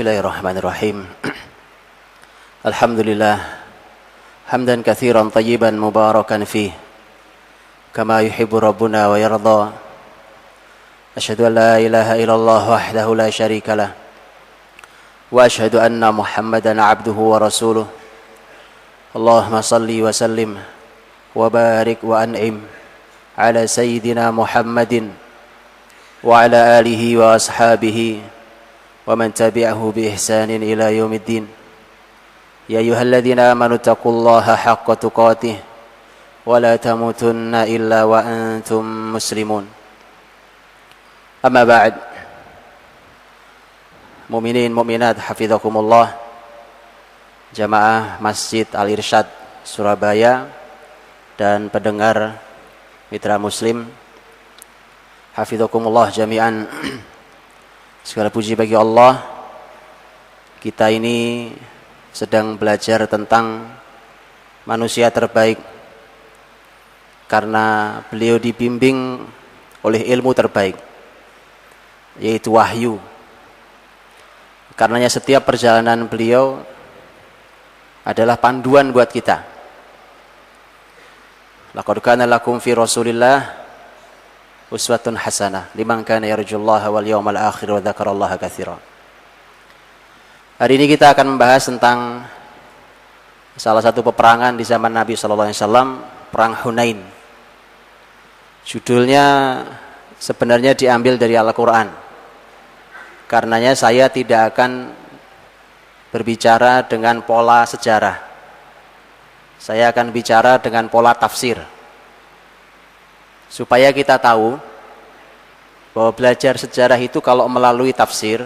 Bismillahirrahmanirrahim. Alhamdulillah hamdan katsiran tayyiban mubarakan fih kama yuhibbu rabbuna wa yarda. Asyhadu an la ilaha illallah wahdahu la syarikalah wa asyhadu anna Muhammadan abduhu wa rasuluh. Allahumma salli wa sallim wa barik wa an'im ala sayyidina Muhammadin wa ala alihi wa ashabihi wa man tabi'ahu bi ihsanin ila yaumiddin. Ya ayyuhalladzina amanu taqullaha haqqa tuqatih wa la tamutunna illa wa antum muslimun. Amma ba'd. Mukminin mukminat hafizakumullah, jamaah Masjid Al-Irsyad Surabaya dan pendengar mitra muslim hafizakumullah jami'an. Segala puji bagi Allah, kita ini sedang belajar tentang manusia terbaik karena beliau dibimbing oleh ilmu terbaik, yaitu wahyu. Karenanya setiap perjalanan beliau adalah panduan buat kita. Laqad kana lakum fi Rasulillah uswatun hasanah liman kana yarjullaha wal yawmal akhir wa dzakarallaha katsiran. Hari ini kita akan membahas tentang salah satu peperangan di zaman Nabi sallallahu alaihi wasallam, perang Hunain. Judulnya sebenarnya diambil dari Al-Qur'an. Karenanya saya tidak akan berbicara dengan pola sejarah. Saya akan bicara dengan pola tafsir. Supaya kita tahu bahwa belajar sejarah itu kalau melalui tafsir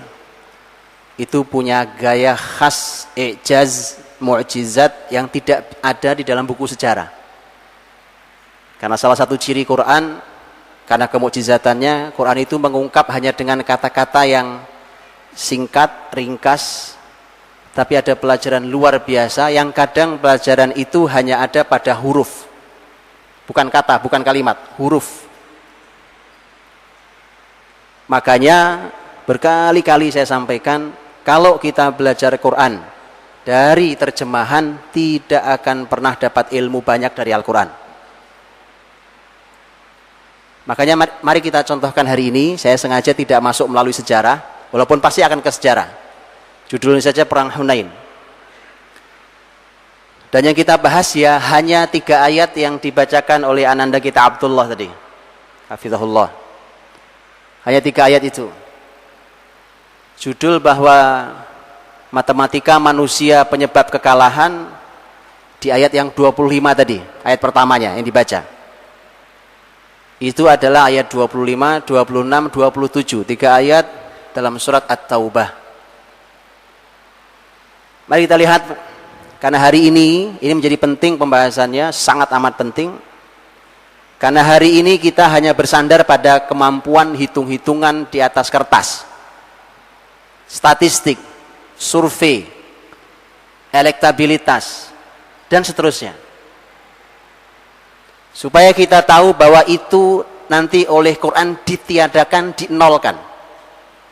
itu punya gaya khas, i'jaz, mu'jizat yang tidak ada di dalam buku sejarah. Karena salah satu ciri Quran, karena kemu'jizatannya, Quran itu mengungkap hanya dengan kata-kata yang singkat, ringkas, tapi ada pelajaran luar biasa yang kadang pelajaran itu hanya ada pada huruf. Bukan kata, bukan kalimat, huruf. Makanya berkali-kali saya sampaikan, kalau kita belajar Quran dari terjemahan tidak akan pernah dapat ilmu banyak dari Al-Quran. Makanya mari kita contohkan hari ini. Saya sengaja tidak masuk melalui sejarah, walaupun pasti akan ke sejarah. Judulnya saja Perang Hunain. Dan yang kita bahas ya hanya 3 ayat yang dibacakan oleh ananda kita Abdullah tadi, hafizahullah. Hanya 3 ayat itu. Judul bahwa matematika manusia penyebab kekalahan di ayat yang 25 tadi, ayat pertamanya yang dibaca. Itu adalah ayat 25, 26, 27, 3 ayat dalam surat At-Taubah. Mari kita lihat. Karena hari ini menjadi penting pembahasannya, sangat amat penting. Karena hari ini kita hanya bersandar pada kemampuan hitung-hitungan di atas kertas. Statistik, survei, elektabilitas, dan seterusnya. Supaya kita tahu bahwa itu nanti oleh Quran ditiadakan, dinolkan.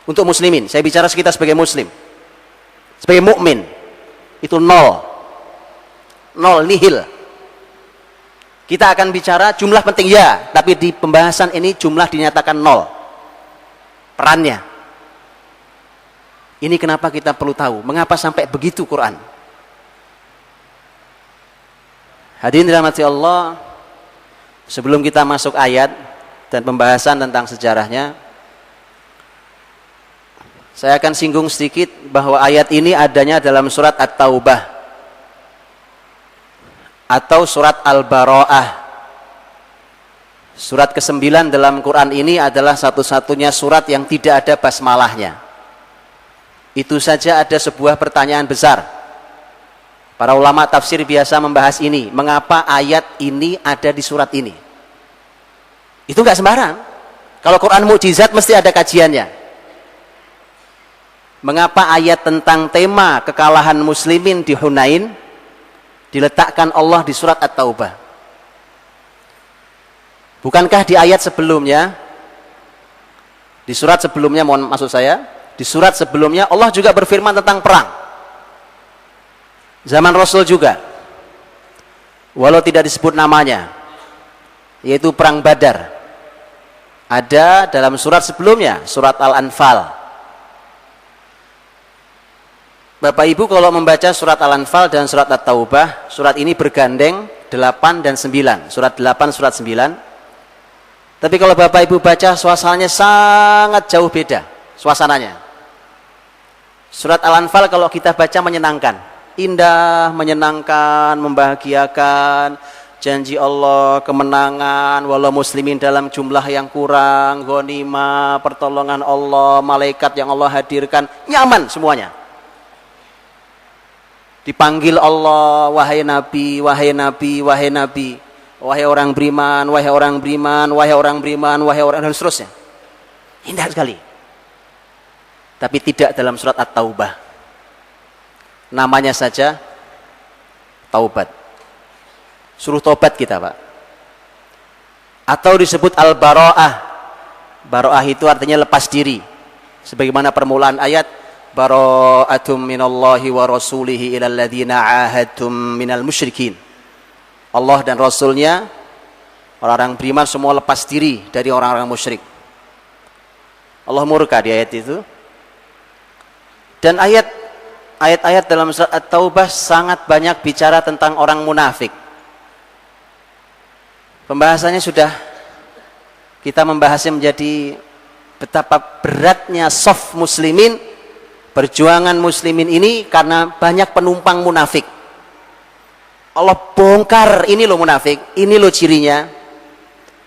Untuk muslimin, saya bicara kita sebagai muslim. Sebagai mukmin, itu nol. Nol, nihil. Kita akan bicara jumlah penting ya, tapi di pembahasan ini jumlah dinyatakan nol. Perannya. Ini kenapa kita perlu tahu, mengapa sampai begitu Quran. Hadirin dirahmati Allah, sebelum kita masuk ayat dan pembahasan tentang sejarahnya, saya akan singgung sedikit bahwa ayat ini adanya dalam surat At-Taubah atau surat Al-Bara'ah. Surat ke-9 dalam Quran ini adalah satu-satunya surat yang tidak ada basmalahnya. Itu saja ada sebuah pertanyaan besar. Para ulama tafsir biasa membahas ini, mengapa ayat ini ada di surat ini. Itu enggak sembarang. Kalau Quran mukjizat mesti ada kajiannya. Mengapa ayat tentang tema kekalahan muslimin di Hunain diletakkan Allah di surat At-Taubah? Bukankah di ayat sebelumnya, di surat sebelumnya, maksud saya, Di surat sebelumnya Allah juga berfirman tentang perang. Zaman Rasul juga. Walau tidak disebut namanya, yaitu perang Badar. Ada dalam surat sebelumnya, surat Al-Anfal. Bapak Ibu kalau membaca surat Al-Anfal dan surat At-Taubah, surat ini bergandeng 8 dan 9. Surat 8, surat 9. Tapi kalau Bapak Ibu baca, suasananya sangat jauh beda suasananya. Surat Al-Anfal kalau kita baca menyenangkan, indah, menyenangkan, membahagiakan, janji Allah, kemenangan, walau muslimin dalam jumlah yang kurang, ghanimah, pertolongan Allah, malaikat yang Allah hadirkan, nyaman semuanya. Dipanggil Allah, wahai Nabi, wahai Nabi, wahai Nabi, wahai orang beriman, wahai orang beriman, wahai orang beriman, wahai orang, dan seterusnya. Indah sekali. Tapi tidak dalam surat At-Taubah. Namanya saja taubat. Suruh taubat kita, Pak. Atau disebut Al-Bara'ah. Bara'ah itu artinya lepas diri. Sebagaimana permulaan ayat, Bara'atum minallahi wa rasulihi ilal ladzina ahadtum minal musyrikin. Allah dan Rasulnya, orang-orang beriman semua lepas diri dari orang-orang musyrik. Allah murka di ayat itu. Dan ayat-ayat dalam surat At-Taubah sangat banyak bicara tentang orang munafik. Pembahasannya sudah kita membahasnya menjadi betapa beratnya soft muslimin, perjuangan muslimin ini karena banyak penumpang munafik. Allah bongkar, ini loh munafik, ini loh cirinya.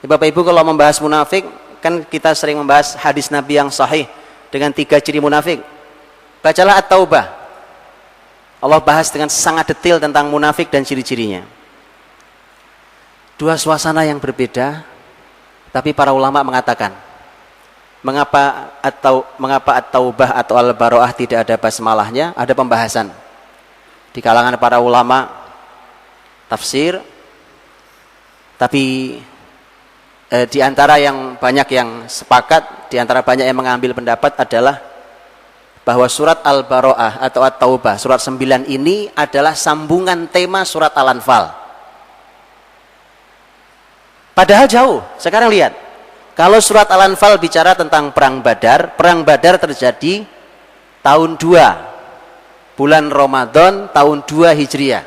Ya, Bapak Ibu kalau membahas munafik, kan kita sering membahas hadis Nabi yang sahih dengan 3 ciri munafik. Bacalah At-Taubah. Allah bahas dengan sangat detail tentang munafik dan ciri-cirinya. 2 suasana yang berbeda, tapi para ulama mengatakan, mengapa At-Taubah atau Al-Bara'ah tidak ada basmalahnya? Ada pembahasan di kalangan para ulama tafsir, tapi di antara yang banyak yang sepakat, di antara banyak yang mengambil pendapat adalah bahwa surat Al-Bara'ah atau At-Taubah, surat 9 ini adalah sambungan tema surat Al-Anfal. Padahal jauh. Sekarang lihat, kalau surat Al-Anfal bicara tentang perang Badar terjadi tahun 2, bulan Ramadan tahun 2 Hijriah.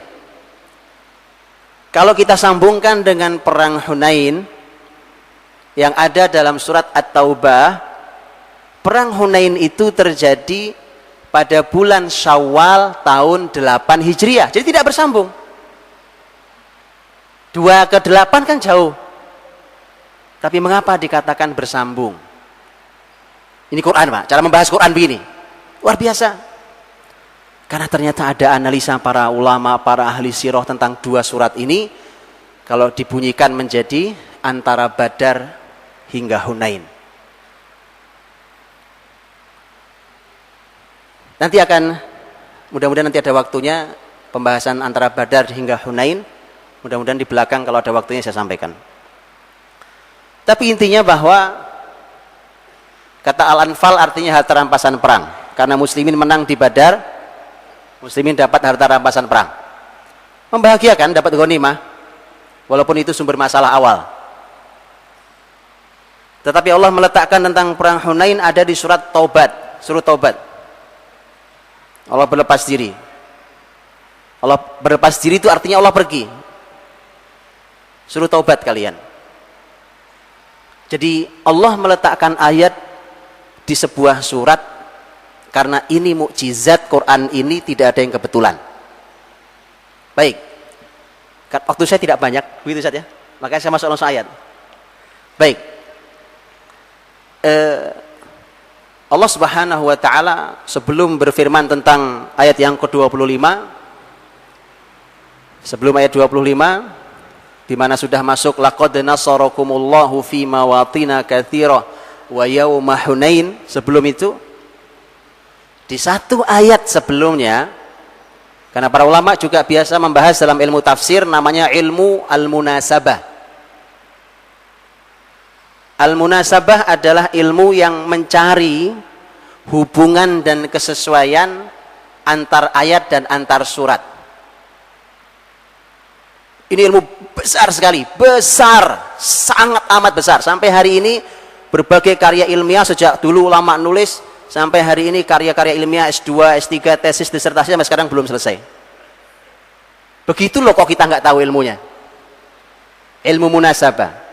Kalau kita sambungkan dengan perang Hunain yang ada dalam surat At-Taubah, perang Hunain itu terjadi pada bulan Syawal tahun 8 Hijriah. Jadi tidak bersambung. 2 ke 8 kan jauh. Tapi mengapa dikatakan bersambung? Ini Quran, Pak. Cara membahas Quran begini. Luar biasa. Karena ternyata ada analisa para ulama, para ahli sirah tentang 2 surat ini. Kalau dibunyikan menjadi antara Badar hingga Hunain. Nanti akan, mudah-mudahan nanti ada waktunya pembahasan antara Badar hingga Hunain. Mudah-mudahan di belakang kalau ada waktunya saya sampaikan. Tapi intinya bahwa kata Al-Anfal artinya harta rampasan perang. Karena muslimin menang di Badar, muslimin dapat harta rampasan perang. Membahagiakan, dapat ghanimah, walaupun itu sumber masalah awal. Tetapi Allah meletakkan tentang perang Hunain ada di surat Taubat, surat Taubat. Allah berlepas diri. Allah berlepas diri itu artinya Allah pergi. Suruh taubat kalian. Jadi Allah meletakkan ayat di sebuah surat karena ini mukjizat Quran ini tidak ada yang kebetulan. Baik. Waktu saya tidak banyak, begitu saja. Makanya saya masuk langsung ayat. Baik. Allah Subhanahu wa taala sebelum berfirman tentang ayat yang ke-25, sebelum ayat 25 di mana sudah masuk laqad nasarakumullahu fi mawatina katsira wa yauma Hunain, sebelum itu di satu ayat sebelumnya, karena para ulama juga biasa membahas dalam ilmu tafsir namanya ilmu al-munasabah. Al-munasabah adalah ilmu yang mencari hubungan dan kesesuaian antar ayat dan antar surat. Ini ilmu besar sekali, besar, sangat amat besar. Sampai hari ini berbagai karya ilmiah, sejak dulu ulama nulis sampai hari ini karya-karya ilmiah S2, S3, tesis, disertasi sampai sekarang belum selesai. Begitu loh kok kita nggak tahu ilmunya. Ilmu munasabah.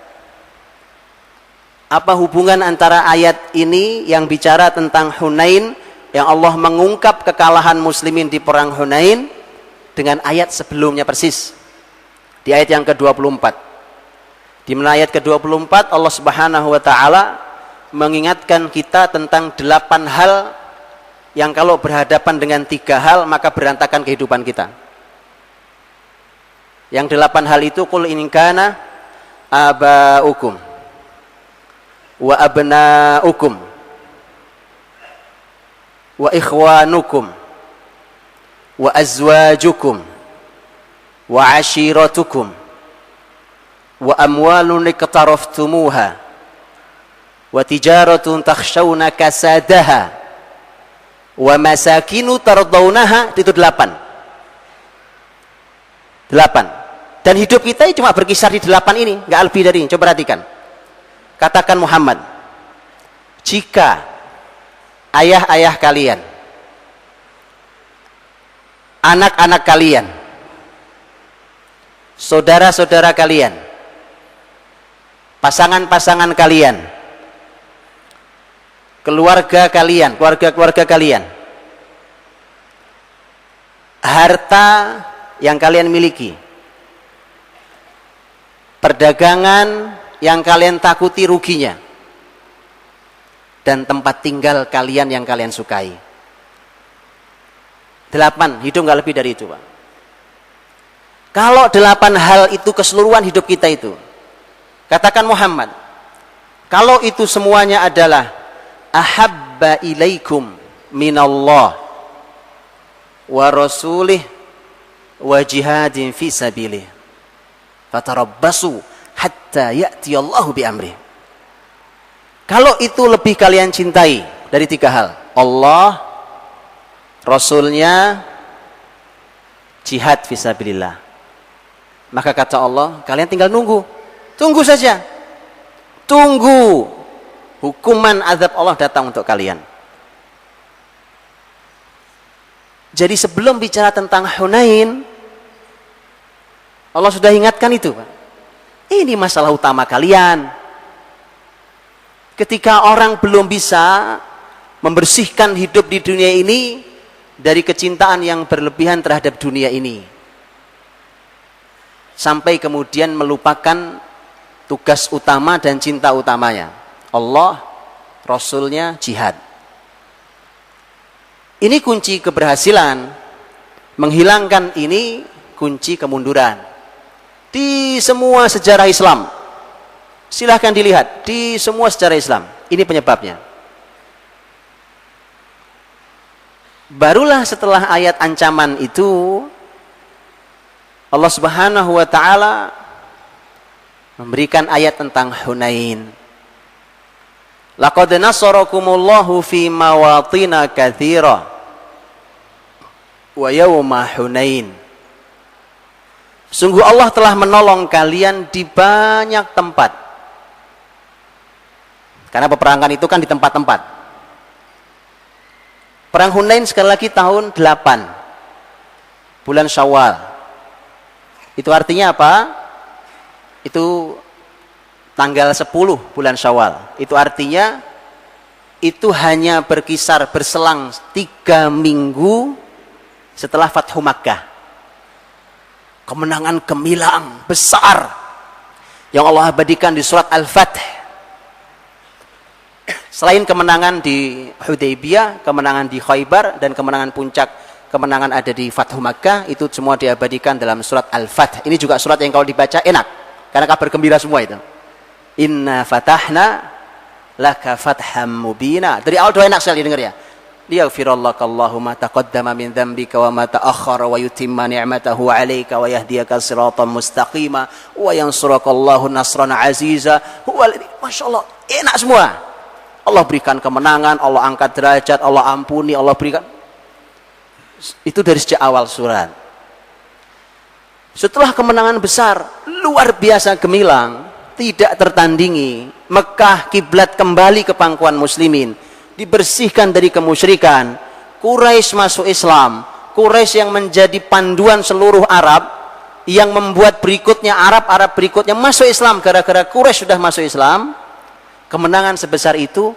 Apa hubungan antara ayat ini yang bicara tentang Hunain, yang Allah mengungkap kekalahan muslimin di perang Hunain, dengan ayat sebelumnya persis, di ayat yang ke-24. Di mana ayat ke-24 Allah Subhanahu wa taala mengingatkan kita tentang 8 hal yang kalau berhadapan dengan 3 hal maka berantakan kehidupan kita. Yang 8 hal itu, qul in kana abaukum wa abnaukum wa ikhwanukum wa azwajukum wa ashiratukum wa amwalun iqtaraftumuha wa tijaratun takhshawna kasadaha wa masakinu tardawnaha. Itu 8. Dan hidup kita cuma berkisar di 8 ini, nggak lebih dari ini. Coba perhatikan. Katakan Muhammad, jika ayah-ayah kalian, anak-anak kalian, saudara-saudara kalian, pasangan-pasangan kalian, keluarga kalian, keluarga-keluarga kalian, harta yang kalian miliki, perdagangan yang kalian takuti ruginya, dan tempat tinggal kalian yang kalian sukai. 8, hidup nggak lebih dari itu, Pak. Kalau 8 hal itu keseluruhan hidup kita itu, katakan Muhammad, kalau itu semuanya adalah ahabba ilaikum minallah wa rasulih wa jihadin fi sabilih fatarabbasu hatta ya'tiyallahu bi amri. Kalau itu lebih kalian cintai dari 3 hal, Allah, Rasulnya, jihad fisabilillah, maka kata Allah, kalian tinggal nunggu. Tunggu saja. Tunggu hukuman azab Allah datang untuk kalian. Jadi sebelum bicara tentang Hunain, Allah sudah ingatkan itu, Pak. Ini masalah utama kalian. Ketika orang belum bisa membersihkan hidup di dunia ini dari kecintaan yang berlebihan terhadap dunia ini, sampai kemudian melupakan tugas utama dan cinta utamanya, Allah, Rasulnya, jihad. Ini kunci keberhasilan. Menghilangkan ini kunci kemunduran. Di semua sejarah Islam, silahkan dilihat, di semua sejarah Islam, ini penyebabnya. Barulah setelah ayat ancaman itu, Allah Subhanahu wa ta'ala memberikan ayat tentang Hunain. Laqad nasarakumullahu fi mawatina katsira wa yawma Hunain. Sungguh Allah telah menolong kalian di banyak tempat. Karena peperangan itu kan di tempat-tempat. Perang Hunain sekali lagi tahun 8 bulan Syawal. Itu artinya apa? Itu tanggal 10 bulan Syawal. Itu artinya itu hanya berselang 3 minggu setelah Fathu Makkah. Kemenangan gemilang besar yang Allah abadikan di surat Al-Fath. Selain kemenangan di Hudaybiyah, kemenangan di Khaybar, dan kemenangan puncak, kemenangan ada di Fathu Makkah, itu semua diabadikan dalam surat Al-Fath. Ini juga surat yang kalau dibaca enak, karena kabar gembira semua itu. Inna fatahna laka fatham mubina. Dari awal doa enak sekali dengar ya. Liyaghfirallaka Allahumma taqaddama min dzambika wa ma ta'akhkhara wa yutimma ni'matahu 'alaika wa yahdiyaka siratan mustaqima wa yansuraka Allahu nasran aziza. Masyaallah, enak semua. Allah berikan kemenangan, Allah angkat derajat, Allah ampuni, Allah berikan. Itu dari sejak awal surat. Setelah kemenangan besar, luar biasa gemilang, tidak tertandingi, Mekah kiblat kembali ke pangkuan muslimin, dibersihkan dari kemusyrikan, Quraisy masuk Islam, Quraisy yang menjadi panduan seluruh Arab, yang membuat berikutnya Arab berikutnya masuk Islam gara-gara Quraisy sudah masuk Islam. Kemenangan sebesar itu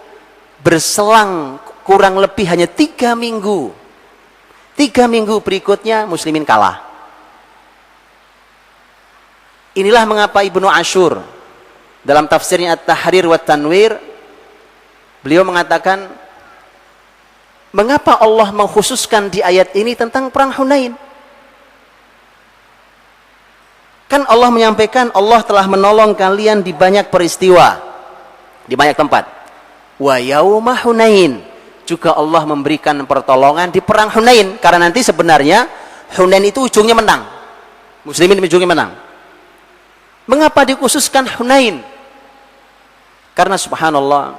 berselang kurang lebih hanya 3 minggu. 3 minggu berikutnya muslimin kalah. Inilah mengapa Ibnu Ashur dalam tafsirnya At-Tahrir wa Tanwir, beliau mengatakan, mengapa Allah mengkhususkan di ayat ini tentang perang Hunain? Kan Allah menyampaikan Allah telah menolong kalian di banyak peristiwa, di banyak tempat. Wa yauma Hunain, juga Allah memberikan pertolongan di perang Hunain, karena nanti sebenarnya Hunain itu ujungnya menang. Muslimin ujungnya menang. Mengapa dikhususkan Hunain? Karena subhanallah,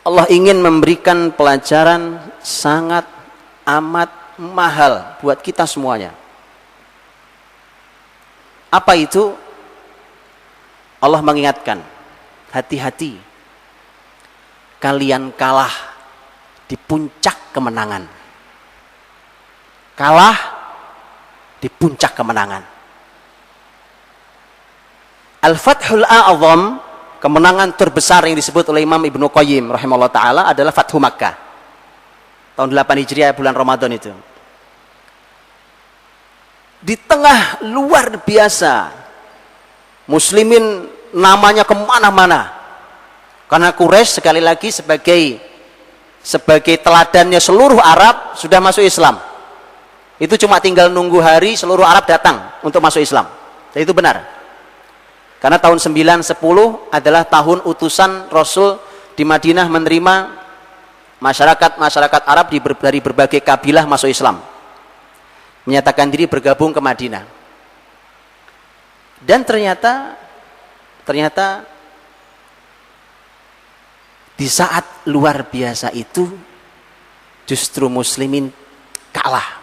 Allah ingin memberikan pelajaran sangat amat mahal buat kita semuanya. Apa itu? Allah mengingatkan, hati-hati, kalian kalah di puncak kemenangan. Kalah di puncak kemenangan. Al-Fathul A'zam, kemenangan terbesar yang disebut oleh Imam Ibnu Qayyim rahimahullah ta'ala adalah Fathu Makkah. Tahun 8 Hijriah bulan Ramadan itu. Di tengah luar biasa, muslimin namanya kemana-mana. Karena Quraisy sekali lagi sebagai teladannya seluruh Arab sudah masuk Islam. Itu cuma tinggal nunggu hari seluruh Arab datang untuk masuk Islam. Dan itu benar. Karena tahun 9-10 adalah tahun utusan Rasul di Madinah menerima masyarakat Arab dari berbagai kabilah masuk Islam. Menyatakan diri bergabung ke Madinah. Dan ternyata di saat luar biasa itu justru muslimin kalah.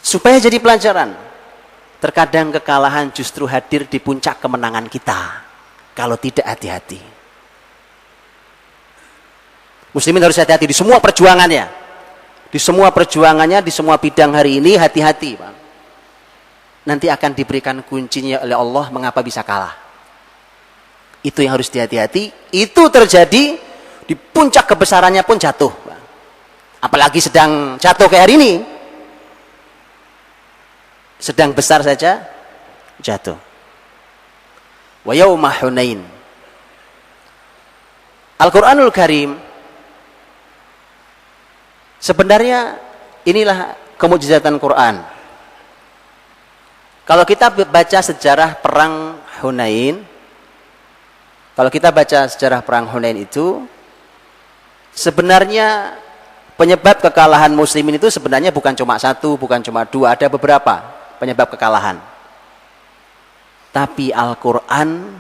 Supaya jadi pelajaran, terkadang kekalahan justru hadir di puncak kemenangan kita kalau tidak hati-hati. Muslimin harus hati-hati di semua perjuangannya. Di semua perjuangannya, di semua bidang hari ini, hati-hati, Pak. Nanti akan diberikan kuncinya oleh Allah mengapa bisa kalah. Itu yang harus dihati-hati. Itu terjadi di puncak kebesarannya pun jatuh, Pak. Apalagi sedang jatuh kayak hari ini. Sedang besar saja jatuh. Wa yauma Hunain. Al-Qur'anul Karim, sebenarnya inilah kemujizatan Quran. Kalau kita baca sejarah perang Hunain, itu sebenarnya penyebab kekalahan muslimin itu sebenarnya bukan cuma satu, bukan cuma dua, ada beberapa penyebab kekalahan. Tapi Al-Quran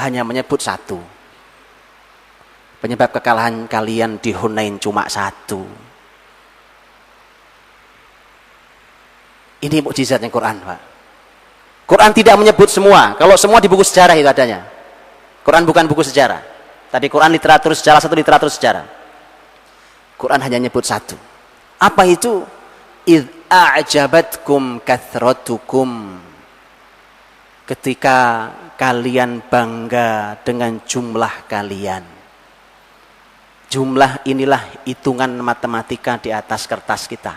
hanya menyebut satu. Penyebab kekalahan kalian di Hunain cuma satu. Ini mukjizatnya Quran, Pak. Quran tidak menyebut semua. Kalau semua di buku sejarah itu adanya. Quran bukan buku sejarah. Tadi Quran literatur sejarah, satu literatur sejarah. Quran hanya menyebut satu. Apa itu? Idh a'jabatkum kathratukum, ketika kalian bangga dengan jumlah kalian. Jumlah inilah hitungan matematika di atas kertas kita.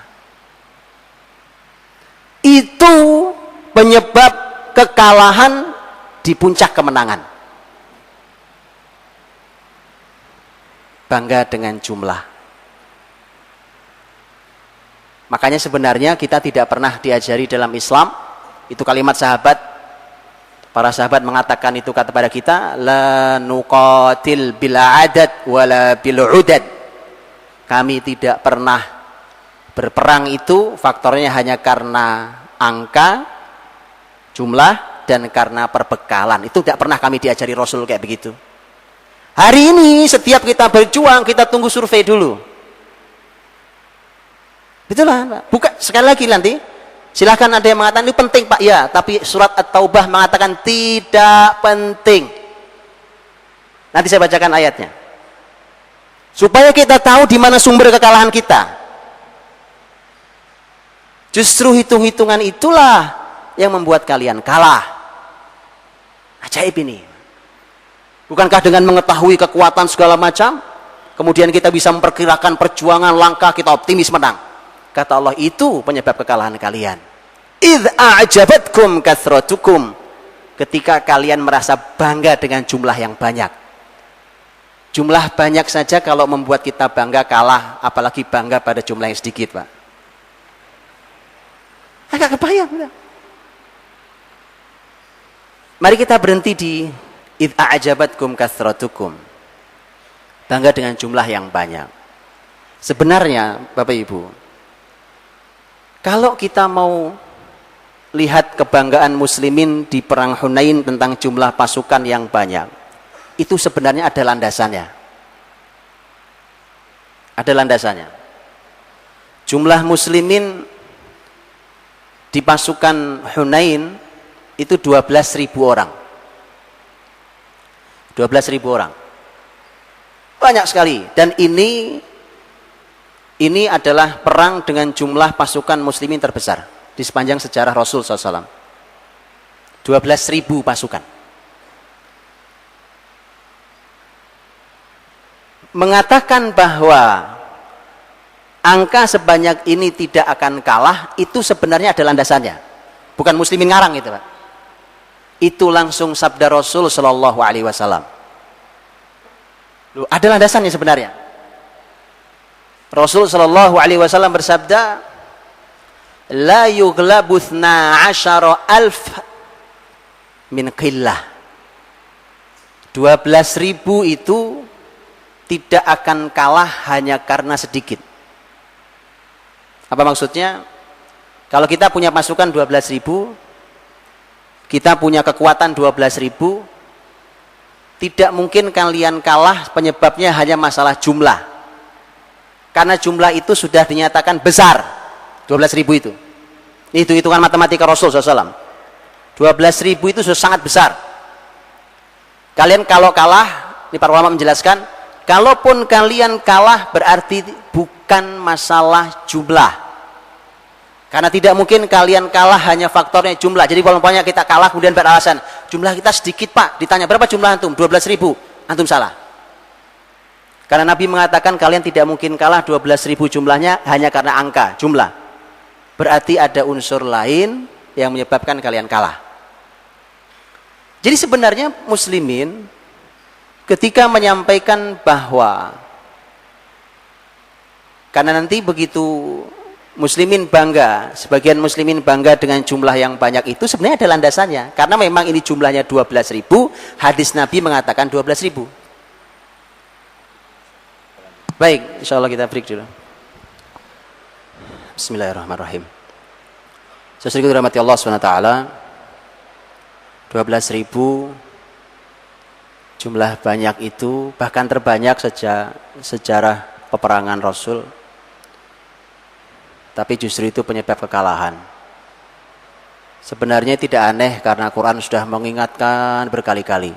Itu penyebab kekalahan di puncak kemenangan. Bangga dengan jumlah. Makanya sebenarnya kita tidak pernah diajari dalam Islam, itu kalimat sahabat, para sahabat mengatakan itu kata pada kita, la nuqatil bil adad wala bil udad. Kami tidak pernah berperang itu faktornya hanya karena angka, jumlah, dan karena perbekalan. Itu tidak pernah kami diajari Rasul kayak begitu. Hari ini setiap kita berjuang, kita tunggu survei dulu. Betul lah Pak. Bukan, sekali lagi nanti silahkan ada yang mengatakan ini penting Pak, ya, tapi surat At-Taubah mengatakan tidak penting. Nanti saya bacakan ayatnya supaya kita tahu di mana sumber kekalahan kita. Justru hitung-hitungan itulah yang membuat kalian kalah. Ajaib ini. Bukankah dengan mengetahui kekuatan segala macam, kemudian kita bisa memperkirakan perjuangan langkah, kita optimis menang. Kata Allah, itu penyebab kekalahan kalian. Idh a'jabatkum kathratukum. Ketika kalian merasa bangga dengan jumlah yang banyak. Jumlah banyak saja kalau membuat kita bangga kalah, apalagi bangga pada jumlah yang sedikit, Pak. Agak kebayang. Mari kita berhenti di idh a'jabatkum kathratukum. Bangga dengan jumlah yang banyak. Sebenarnya, Bapak Ibu, kalau kita mau lihat kebanggaan muslimin di perang Hunain tentang jumlah pasukan yang banyak, itu sebenarnya ada landasannya. Ada landasannya. Jumlah muslimin di pasukan Hunain itu 12.000 orang. 12.000 orang. Banyak sekali. Dan ini adalah perang dengan jumlah pasukan muslimin terbesar di sepanjang sejarah Rasul SAW. 12.000 pasukan. Mengatakan bahwa angka sebanyak ini tidak akan kalah, itu sebenarnya ada landasannya. Bukan muslimin ngarang itu, Pak. Itu langsung sabda Rasul Shallallahu Alaihi Wasallam. Ada landasannya sebenarnya. Rasul Shallallahu Alaihi Wasallam bersabda, la yughlabu 12.000 min qillah. 12.000 itu tidak akan kalah hanya karena sedikit. Apa maksudnya? Kalau kita punya pasukan 12.000, kita punya kekuatan 12.000, tidak mungkin kalian kalah penyebabnya hanya masalah jumlah. Karena jumlah itu sudah dinyatakan besar. 12.000 itu. Itu hitungan matematika Rasul SAW. 12.000 itu sudah sangat besar. Kalian kalau kalah, ini para ulama menjelaskan, kalaupun kalian kalah berarti bukan masalah jumlah. Karena tidak mungkin kalian kalah hanya faktornya jumlah. Jadi kalau umpamanya kita kalah kemudian beralasan, jumlah kita sedikit Pak. Ditanya berapa jumlah antum? 12.000. Antum salah. Karena Nabi mengatakan kalian tidak mungkin kalah 12.000 jumlahnya hanya karena angka, jumlah. Berarti ada unsur lain yang menyebabkan kalian kalah. Jadi sebenarnya muslimin ketika menyampaikan bahwa karena nanti begitu muslimin bangga, sebagian muslimin bangga dengan jumlah yang banyak itu sebenarnya ada landasannya. Karena memang ini jumlahnya 12.000, hadis Nabi mengatakan 12.000. Baik, insya Allah kita break dulu. Bismillahirrahmanirrahim. Sesuai dirahmati Allah SWT, 12.000 jumlah banyak itu, bahkan terbanyak sejak sejarah peperangan Rasul. Tapi justru itu penyebab kekalahan. Sebenarnya tidak aneh karena Quran sudah mengingatkan berkali-kali.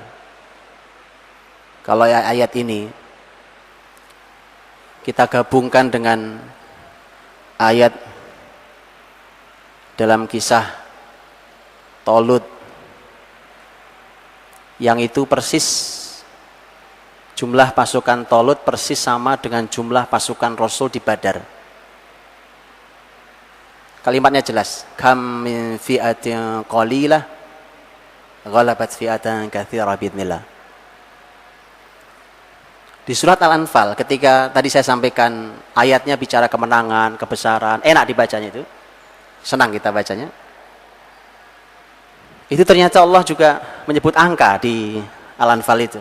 Kalau ayat ini kita gabungkan dengan ayat dalam kisah Talut, yang itu persis jumlah pasukan Talut persis sama dengan jumlah pasukan Rasul di Badar. Kalimatnya jelas, kam min fi'atin qalilah ghalabat fi'atan katsirah biidznillah. Di surat Al-Anfal ketika tadi saya sampaikan ayatnya bicara kemenangan, kebesaran, enak dibacanya itu. Senang kita bacanya. Itu ternyata Allah juga menyebut angka di Al-Anfal itu.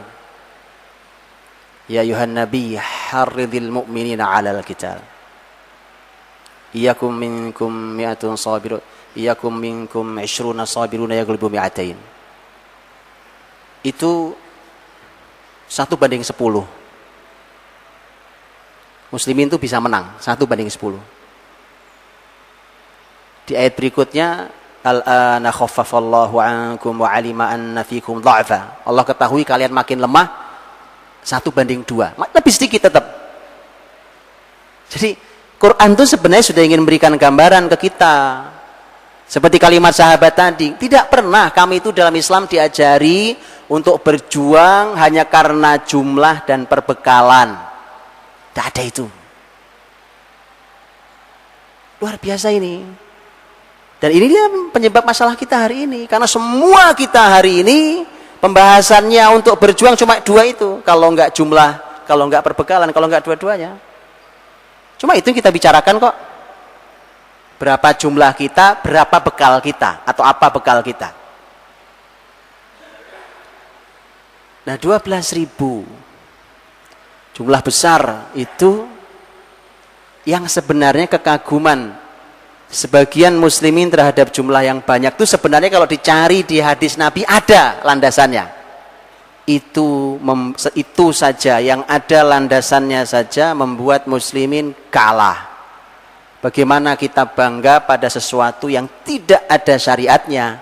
Ya ayuhan nabi harridil mu'minina 'alal qital. Iyakum minkum mi'atun sabirun, iyakum minkum 20 sabiruna yaghlibu mi'atain. Itu 1:10. Muslimin itu bisa menang 1:10. Di ayat berikutnya, al-ana khaffafallahu ankum wa alima anna fikum dha'fa. Allah ketahui kalian makin lemah, 1:2. Lebih sedikit tetap. Jadi Quran itu sebenarnya sudah ingin memberikan gambaran ke kita. Seperti kalimat sahabat tadi, tidak pernah kami itu dalam Islam diajari untuk berjuang hanya karena jumlah dan perbekalan. Tidak ada itu. Luar biasa ini. Dan ini dia penyebab masalah kita hari ini. Karena semua kita hari ini pembahasannya untuk berjuang cuma dua itu. Kalau enggak jumlah, kalau enggak perbekalan, kalau enggak dua-duanya. Cuma itu yang kita bicarakan kok. Berapa jumlah kita, berapa bekal kita, atau apa bekal kita. Nah 12.000 jumlah besar itu yang sebenarnya kekaguman sebagian muslimin terhadap jumlah yang banyak itu sebenarnya kalau dicari di hadis Nabi ada landasannya. Itu saja yang ada landasannya saja membuat muslimin kalah. Bagaimana kita bangga pada sesuatu yang tidak ada syariatnya.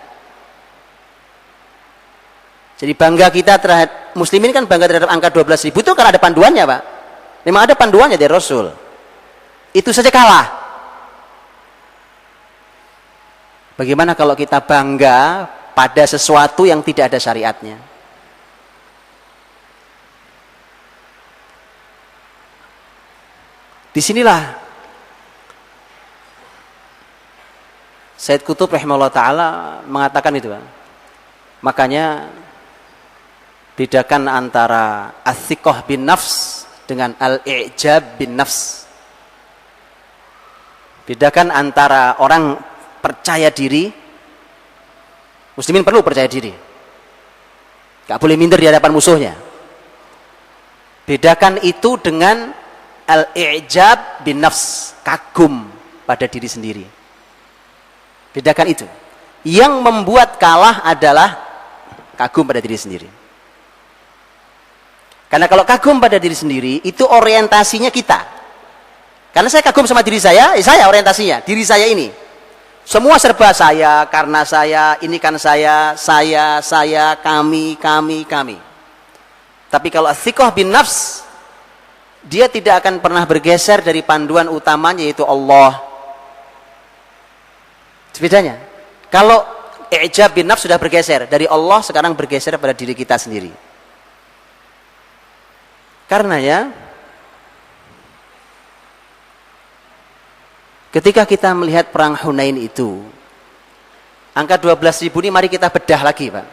Jadi bangga kita terhadap muslimin kan bangga terhadap angka 12.000 itu karena ada panduannya, Pak. Memang ada panduannya dari Rasul. Itu saja kalah. Bagaimana kalau kita bangga pada sesuatu yang tidak ada syariatnya? Disinilah Sayyid Qutb rahimahullah ta'ala mengatakan itu. Makanya bedakan antara as-siqah bin nafs dengan al-i'jab bin nafs. Bedakan antara orang percaya diri. Muslimin perlu percaya diri. Gak boleh minder di hadapan musuhnya. Bedakan itu dengan al-i'jab bin nafs, kagum pada diri sendiri. Bedakan itu. Yang membuat kalah adalah kagum pada diri sendiri. Karena kalau kagum pada diri sendiri, itu orientasinya kita. Karena saya kagum sama diri saya orientasinya, diri saya ini. Semua serba saya, karena saya, ini kan saya, kami. Tapi kalau as-siqah bin nafs, dia tidak akan pernah bergeser dari panduan utamanya yaitu Allah. Bedanya, kalau i'jab bin nafs sudah bergeser dari Allah, sekarang bergeser pada diri kita sendiri. Karena ya, ketika kita melihat perang Hunain itu, angka 12.000 ini mari kita bedah lagi, Pak.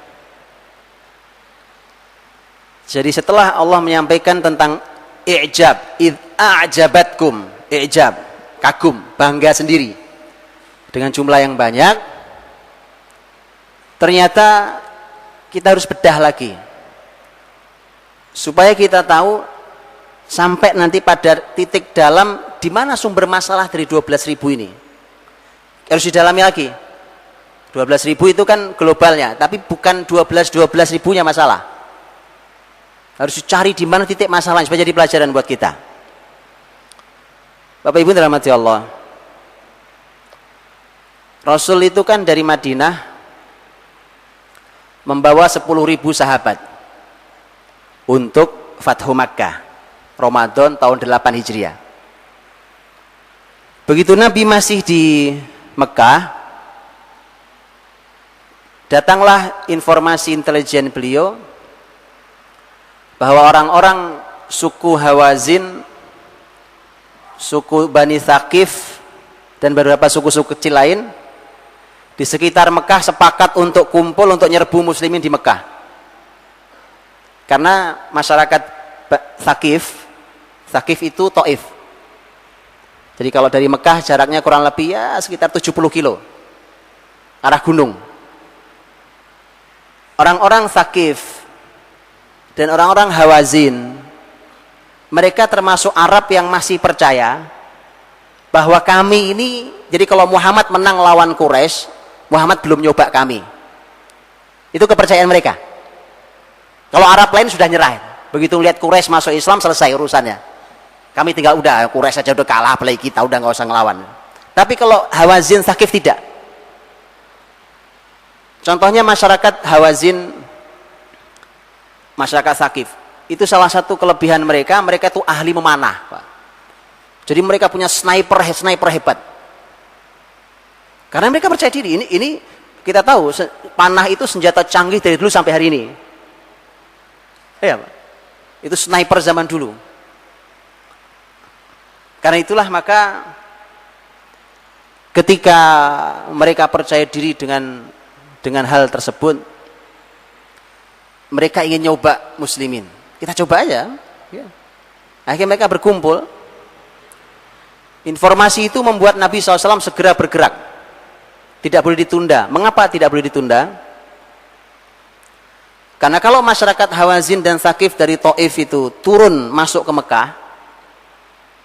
Jadi setelah Allah menyampaikan tentang i'jab, id a'jabatkum, i'jab, kagum, bangga sendiri dengan jumlah yang banyak, ternyata kita harus bedah lagi supaya kita tahu sampai nanti pada titik dalam di mana sumber masalah dari 12.000 ini. Harus didalami lagi. 12.000 itu kan globalnya, tapi bukan 12.000-nya masalah. Harus dicari di mana titik masalahnya supaya jadi pelajaran buat kita. Bapak Ibu dirahmati Allah. Rasul itu kan dari Madinah membawa 10.000 sahabat untuk Fathu Makkah Ramadan tahun 8 Hijriah. Begitu Nabi masih di Mekah, datanglah informasi intelijen beliau bahwa orang-orang suku Hawazin, suku Bani Thaqif, dan beberapa suku-suku kecil lain di sekitar Mekah sepakat untuk kumpul untuk nyerbu muslimin di Mekah. Karena masyarakat Thaqif itu Taif. Jadi kalau dari Mekah jaraknya kurang lebih ya sekitar 70 kilo arah gunung. Orang-orang Thaqif dan orang-orang Hawazin, mereka termasuk Arab yang masih percaya bahwa kami ini, jadi kalau Muhammad menang lawan Quraisy, Muhammad belum nyoba kami. Itu kepercayaan mereka. Kalau Arab lain sudah nyerah. Begitu lihat Quraisy masuk Islam, selesai urusannya. Kami tinggal udah, Quraisy saja udah kalah, apalagi kita udah nggak usah ngelawan. Tapi kalau Hawazin, Tsaqif tidak. Contohnya masyarakat Hawazin, masyarakat Tsaqif, itu salah satu kelebihan mereka itu ahli memanah, Pak. Jadi mereka punya sniper hebat. Karena mereka percaya diri. Ini kita tahu panah itu senjata canggih dari dulu sampai hari ini. Iya, Pak. Itu sniper zaman dulu. Karena itulah maka ketika mereka percaya diri dengan hal tersebut, mereka ingin nyoba muslimin. Kita coba aja. Ya. Akhirnya mereka berkumpul. Informasi itu membuat Nabi SAW segera bergerak. Tidak boleh ditunda. Mengapa tidak boleh ditunda? Karena kalau masyarakat Hawazin dan Tsaqif dari Taif itu turun masuk ke Mekah,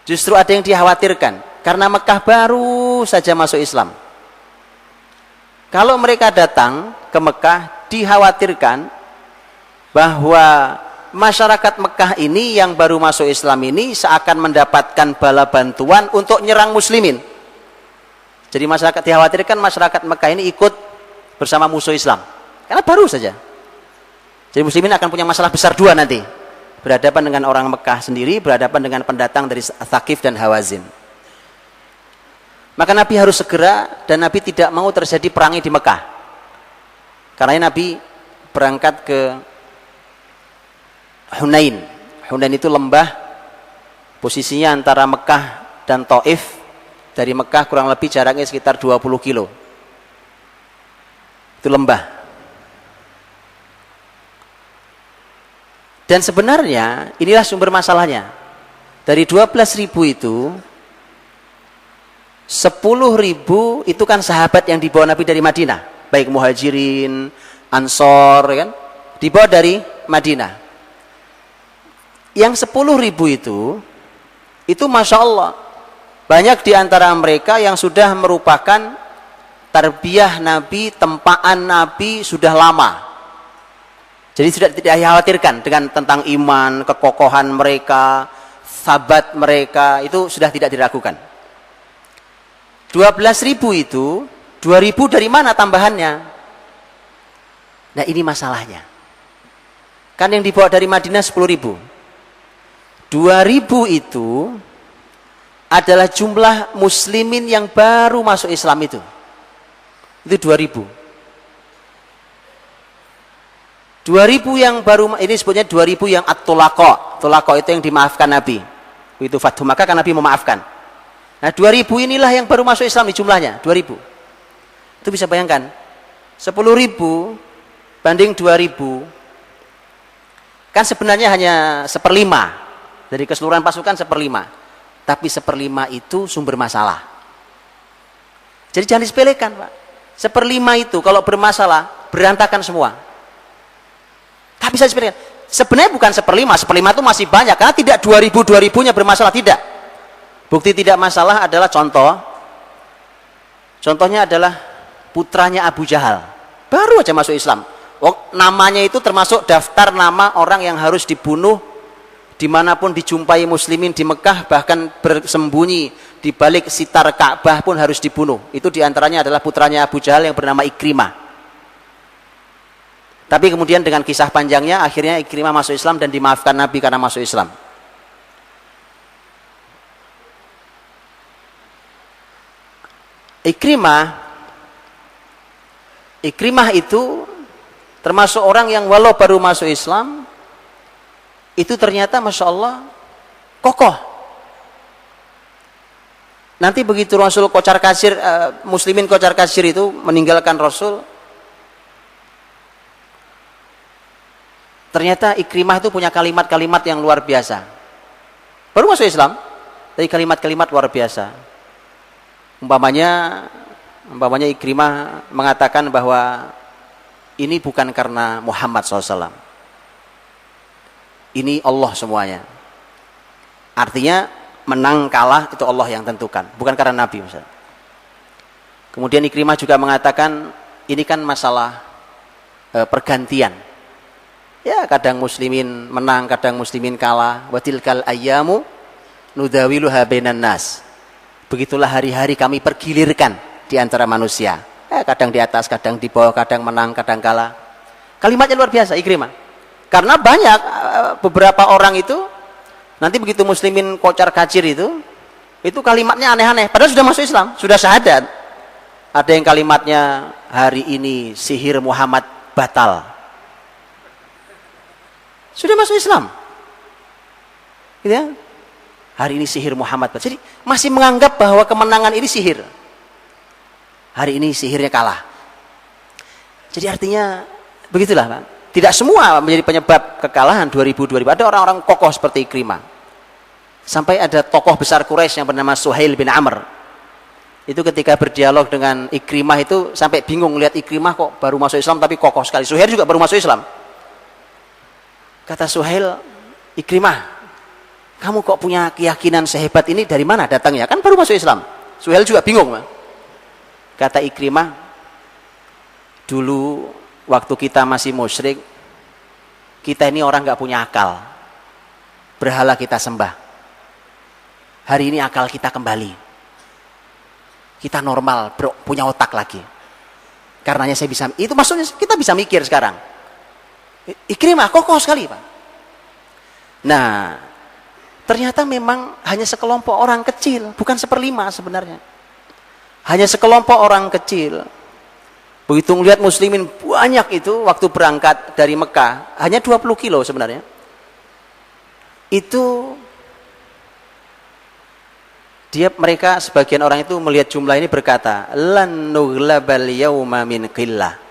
justru ada yang dikhawatirkan. Karena Mekah baru saja masuk Islam. Kalau mereka datang ke Mekah, dikhawatirkan bahwa masyarakat Mekah ini yang baru masuk Islam ini seakan mendapatkan bala bantuan untuk nyerang muslimin. Jadi masyarakat dikhawatirkan masyarakat Mekah ini ikut bersama musuh Islam. Karena baru saja. Jadi muslimin akan punya masalah besar dua nanti. Berhadapan dengan orang Mekah sendiri, berhadapan dengan pendatang dari Tsaqif dan Hawazin. Maka Nabi harus segera, dan Nabi tidak mau terjadi perangi di Mekah. Karena Nabi berangkat ke Hunain. Hunain itu lembah, posisinya antara Mekah dan Taif. Dari Mekah kurang lebih jaraknya sekitar 20 kilo. Itu lembah. Dan sebenarnya inilah sumber masalahnya. Dari 12.000 itu 10.000 itu kan sahabat yang dibawa Nabi dari Madinah. Baik Muhajirin, Ansor, kan? Dibawa dari Madinah. Yang 10.000 itu Masya Allah, banyak di antara mereka yang sudah merupakan tarbiyah Nabi, tempaan Nabi sudah lama. Jadi sudah tidak dikhawatirkan dengan tentang iman, kekokohan mereka, sahabat mereka, itu sudah tidak diragukan. 12.000 itu, 2.000 dari mana tambahannya? Nah ini masalahnya. Kan yang dibawa dari Madinah 10.000. 2.000 itu adalah jumlah muslimin yang baru masuk Islam itu. Itu 2.000. 2.000 yang baru, ini sebutnya 2.000 yang at-tulaqa. Tulaqa itu yang dimaafkan Nabi. Itu Fathu Makkah kan Nabi memaafkan. Nah 2.000 inilah yang baru masuk Islam di jumlahnya, 2.000. Itu bisa bayangkan, 10.000 banding 2.000, kan sebenarnya hanya 1/5 dari keseluruhan pasukan, 1/5. Tapi 1/5 itu sumber masalah. Jadi jangan disepelekan, Pak. 1/5 itu kalau bermasalah, berantakan semua. Tak bisa disepelekan. Sebenarnya bukan 1/5, 1/5 itu masih banyak, karena tidak 2.000-2.000-nya bermasalah, tidak. Bukti tidak masalah adalah contohnya adalah putranya Abu Jahal. Baru aja masuk Islam. Namanya itu termasuk daftar nama orang yang harus dibunuh dimanapun dijumpai muslimin di Mekah, bahkan bersembunyi di balik sitar Ka'bah pun harus dibunuh. Itu diantaranya adalah putranya Abu Jahal yang bernama Ikrimah. Tapi kemudian dengan kisah panjangnya, akhirnya Ikrimah masuk Islam dan dimaafkan Nabi karena masuk Islam. Ikrimah itu termasuk orang yang walau baru masuk Islam, itu ternyata Masya Allah kokoh. Nanti begitu Rasul kocar kasir, muslimin kocar kasir itu meninggalkan Rasul, ternyata Ikrimah itu punya kalimat-kalimat yang luar biasa. Baru masuk Islam, tapi kalimat-kalimat luar biasa. Umpamanya Ikrimah mengatakan bahwa ini bukan karena Muhammad SAW. Ini Allah semuanya. Artinya menang kalah itu Allah yang tentukan, bukan karena Nabi misalnya. Kemudian Ikrimah juga mengatakan ini kan masalah pergantian. Ya, kadang muslimin menang, kadang muslimin kalah. Wa tilkal ayyamu nudawiluha bainan nas. Begitulah hari-hari kami pergilirkan di antara manusia. Kadang di atas, kadang di bawah, kadang menang, kadang kalah. Kalimatnya luar biasa Ikrimah. Karena banyak beberapa orang itu nanti begitu muslimin kocar-kacir itu kalimatnya aneh-aneh. Padahal sudah masuk Islam, sudah syahadat. Ada yang kalimatnya hari ini sihir Muhammad batal. Sudah masuk Islam. Gitu ya? Hari ini sihir Muhammad batal. Jadi masih menganggap bahwa kemenangan ini sihir. Hari ini sihirnya kalah. Jadi artinya begitulah, Pak. Tidak semua menjadi penyebab kekalahan 2000. Ada orang-orang kokoh seperti Ikrimah. Sampai ada tokoh besar Quraisy yang bernama Suhail bin Amr. Itu ketika berdialog dengan Ikrimah itu sampai bingung lihat Ikrimah kok baru masuk Islam tapi kokoh sekali. Suhail juga baru masuk Islam. Kata Suhail, Ikrimah, kamu kok punya keyakinan sehebat ini dari mana datangnya? Kan baru masuk Islam. Suhail juga bingung. Kata Ikrimah, dulu waktu kita masih musyrik, kita ini orang gak punya akal. Berhala kita sembah. Hari ini akal kita kembali. Kita normal, bro, punya otak lagi. Karenanya saya bisa, itu maksudnya kita bisa mikir sekarang. Ikrimah kokoh sekali, Pak. Nah, ternyata memang hanya sekelompok orang kecil, bukan 1/5 sebenarnya. Hanya sekelompok orang kecil. Begitu melihat muslimin banyak itu waktu berangkat dari Mekah, hanya 20 kilo sebenarnya. Itu mereka sebagian orang itu melihat jumlah ini berkata, lan nughlabal yauma min qillah.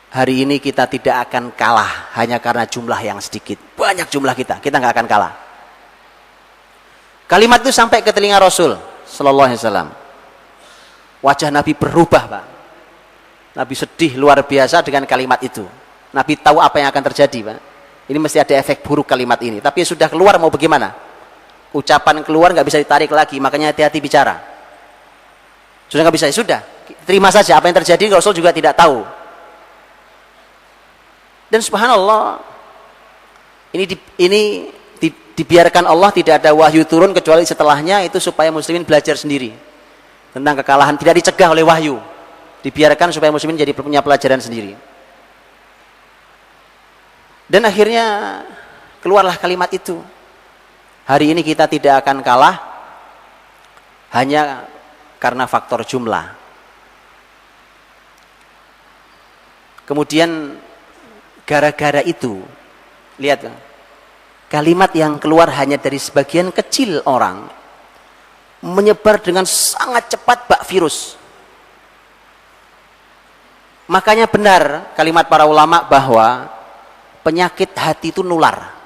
Hari ini kita tidak akan kalah hanya karena jumlah yang sedikit. Banyak jumlah kita nggak akan kalah. Kalimat itu sampai ke telinga Rasul sallallahu alaihi wasallam. Wajah Nabi berubah, Pak. Nabi sedih luar biasa dengan kalimat itu. Nabi tahu apa yang akan terjadi, Pak. Ini mesti ada efek buruk kalimat ini. Tapi sudah keluar mau bagaimana? Ucapan keluar nggak bisa ditarik lagi, makanya hati-hati bicara. Sudah nggak bisa, ya sudah, terima saja apa yang terjadi. Rasul juga tidak tahu. Dan subhanallah, ini dibiarkan Allah, tidak ada wahyu turun kecuali setelahnya itu supaya muslimin belajar sendiri tentang kekalahan, tidak dicegah oleh wahyu, dibiarkan supaya muslimin jadi punya pelajaran sendiri. Dan akhirnya keluarlah kalimat itu. Hari ini kita tidak akan kalah hanya karena faktor jumlah. Kemudian gara-gara itu, lihat kalimat yang keluar hanya dari sebagian kecil orang menyebar dengan sangat cepat bak virus. Makanya benar kalimat para ulama bahwa penyakit hati itu nular.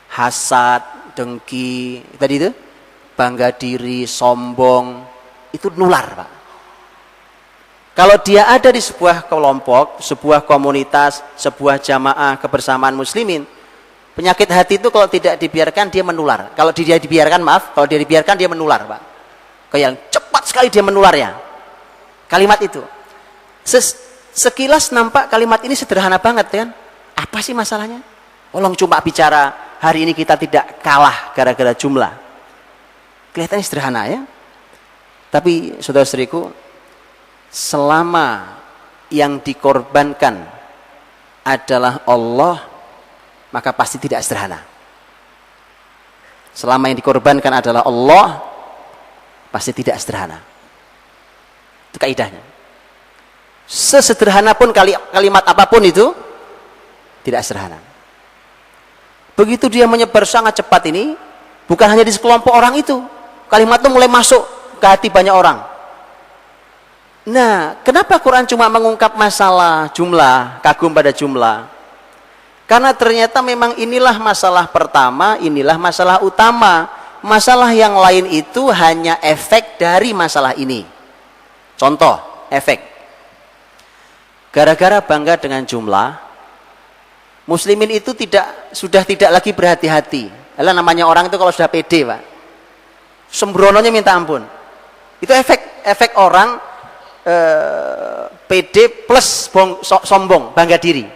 Hasad, dengki, tadi itu bangga diri, sombong, itu nular, Pak. Kalau dia ada di sebuah kelompok, sebuah komunitas, sebuah jamaah kebersamaan muslimin, penyakit hati itu kalau tidak dibiarkan dia menular. Kalau dia dibiarkan dia menular, Pak. Kayak cepat sekali dia menularnya. Kalimat itu. Sekilas nampak kalimat ini sederhana banget, kan? Apa sih masalahnya? Tolong cuma bicara hari ini kita tidak kalah gara-gara jumlah. Kelihatannya sederhana, ya. Tapi saudara-saudariku, selama yang dikorbankan adalah Allah, maka pasti tidak sederhana. Selama yang dikorbankan adalah Allah, pasti tidak sederhana. Itu kaidahnya. Sesederhana pun kalimat apapun itu tidak sederhana. Begitu dia menyebar sangat cepat ini, bukan hanya di sekelompok orang itu, kalimat itu mulai masuk ke hati banyak orang. Nah, kenapa Quran cuma mengungkap masalah jumlah, kagum pada jumlah? Karena ternyata memang inilah masalah pertama, inilah masalah utama. Masalah yang lain itu hanya efek dari masalah ini. Contoh, efek. Gara-gara bangga dengan jumlah, muslimin itu sudah tidak lagi berhati-hati Lah namanya orang itu kalau sudah pede, Pak, sembrononya minta ampun. Itu efek orang pede plus sombong, bangga diri.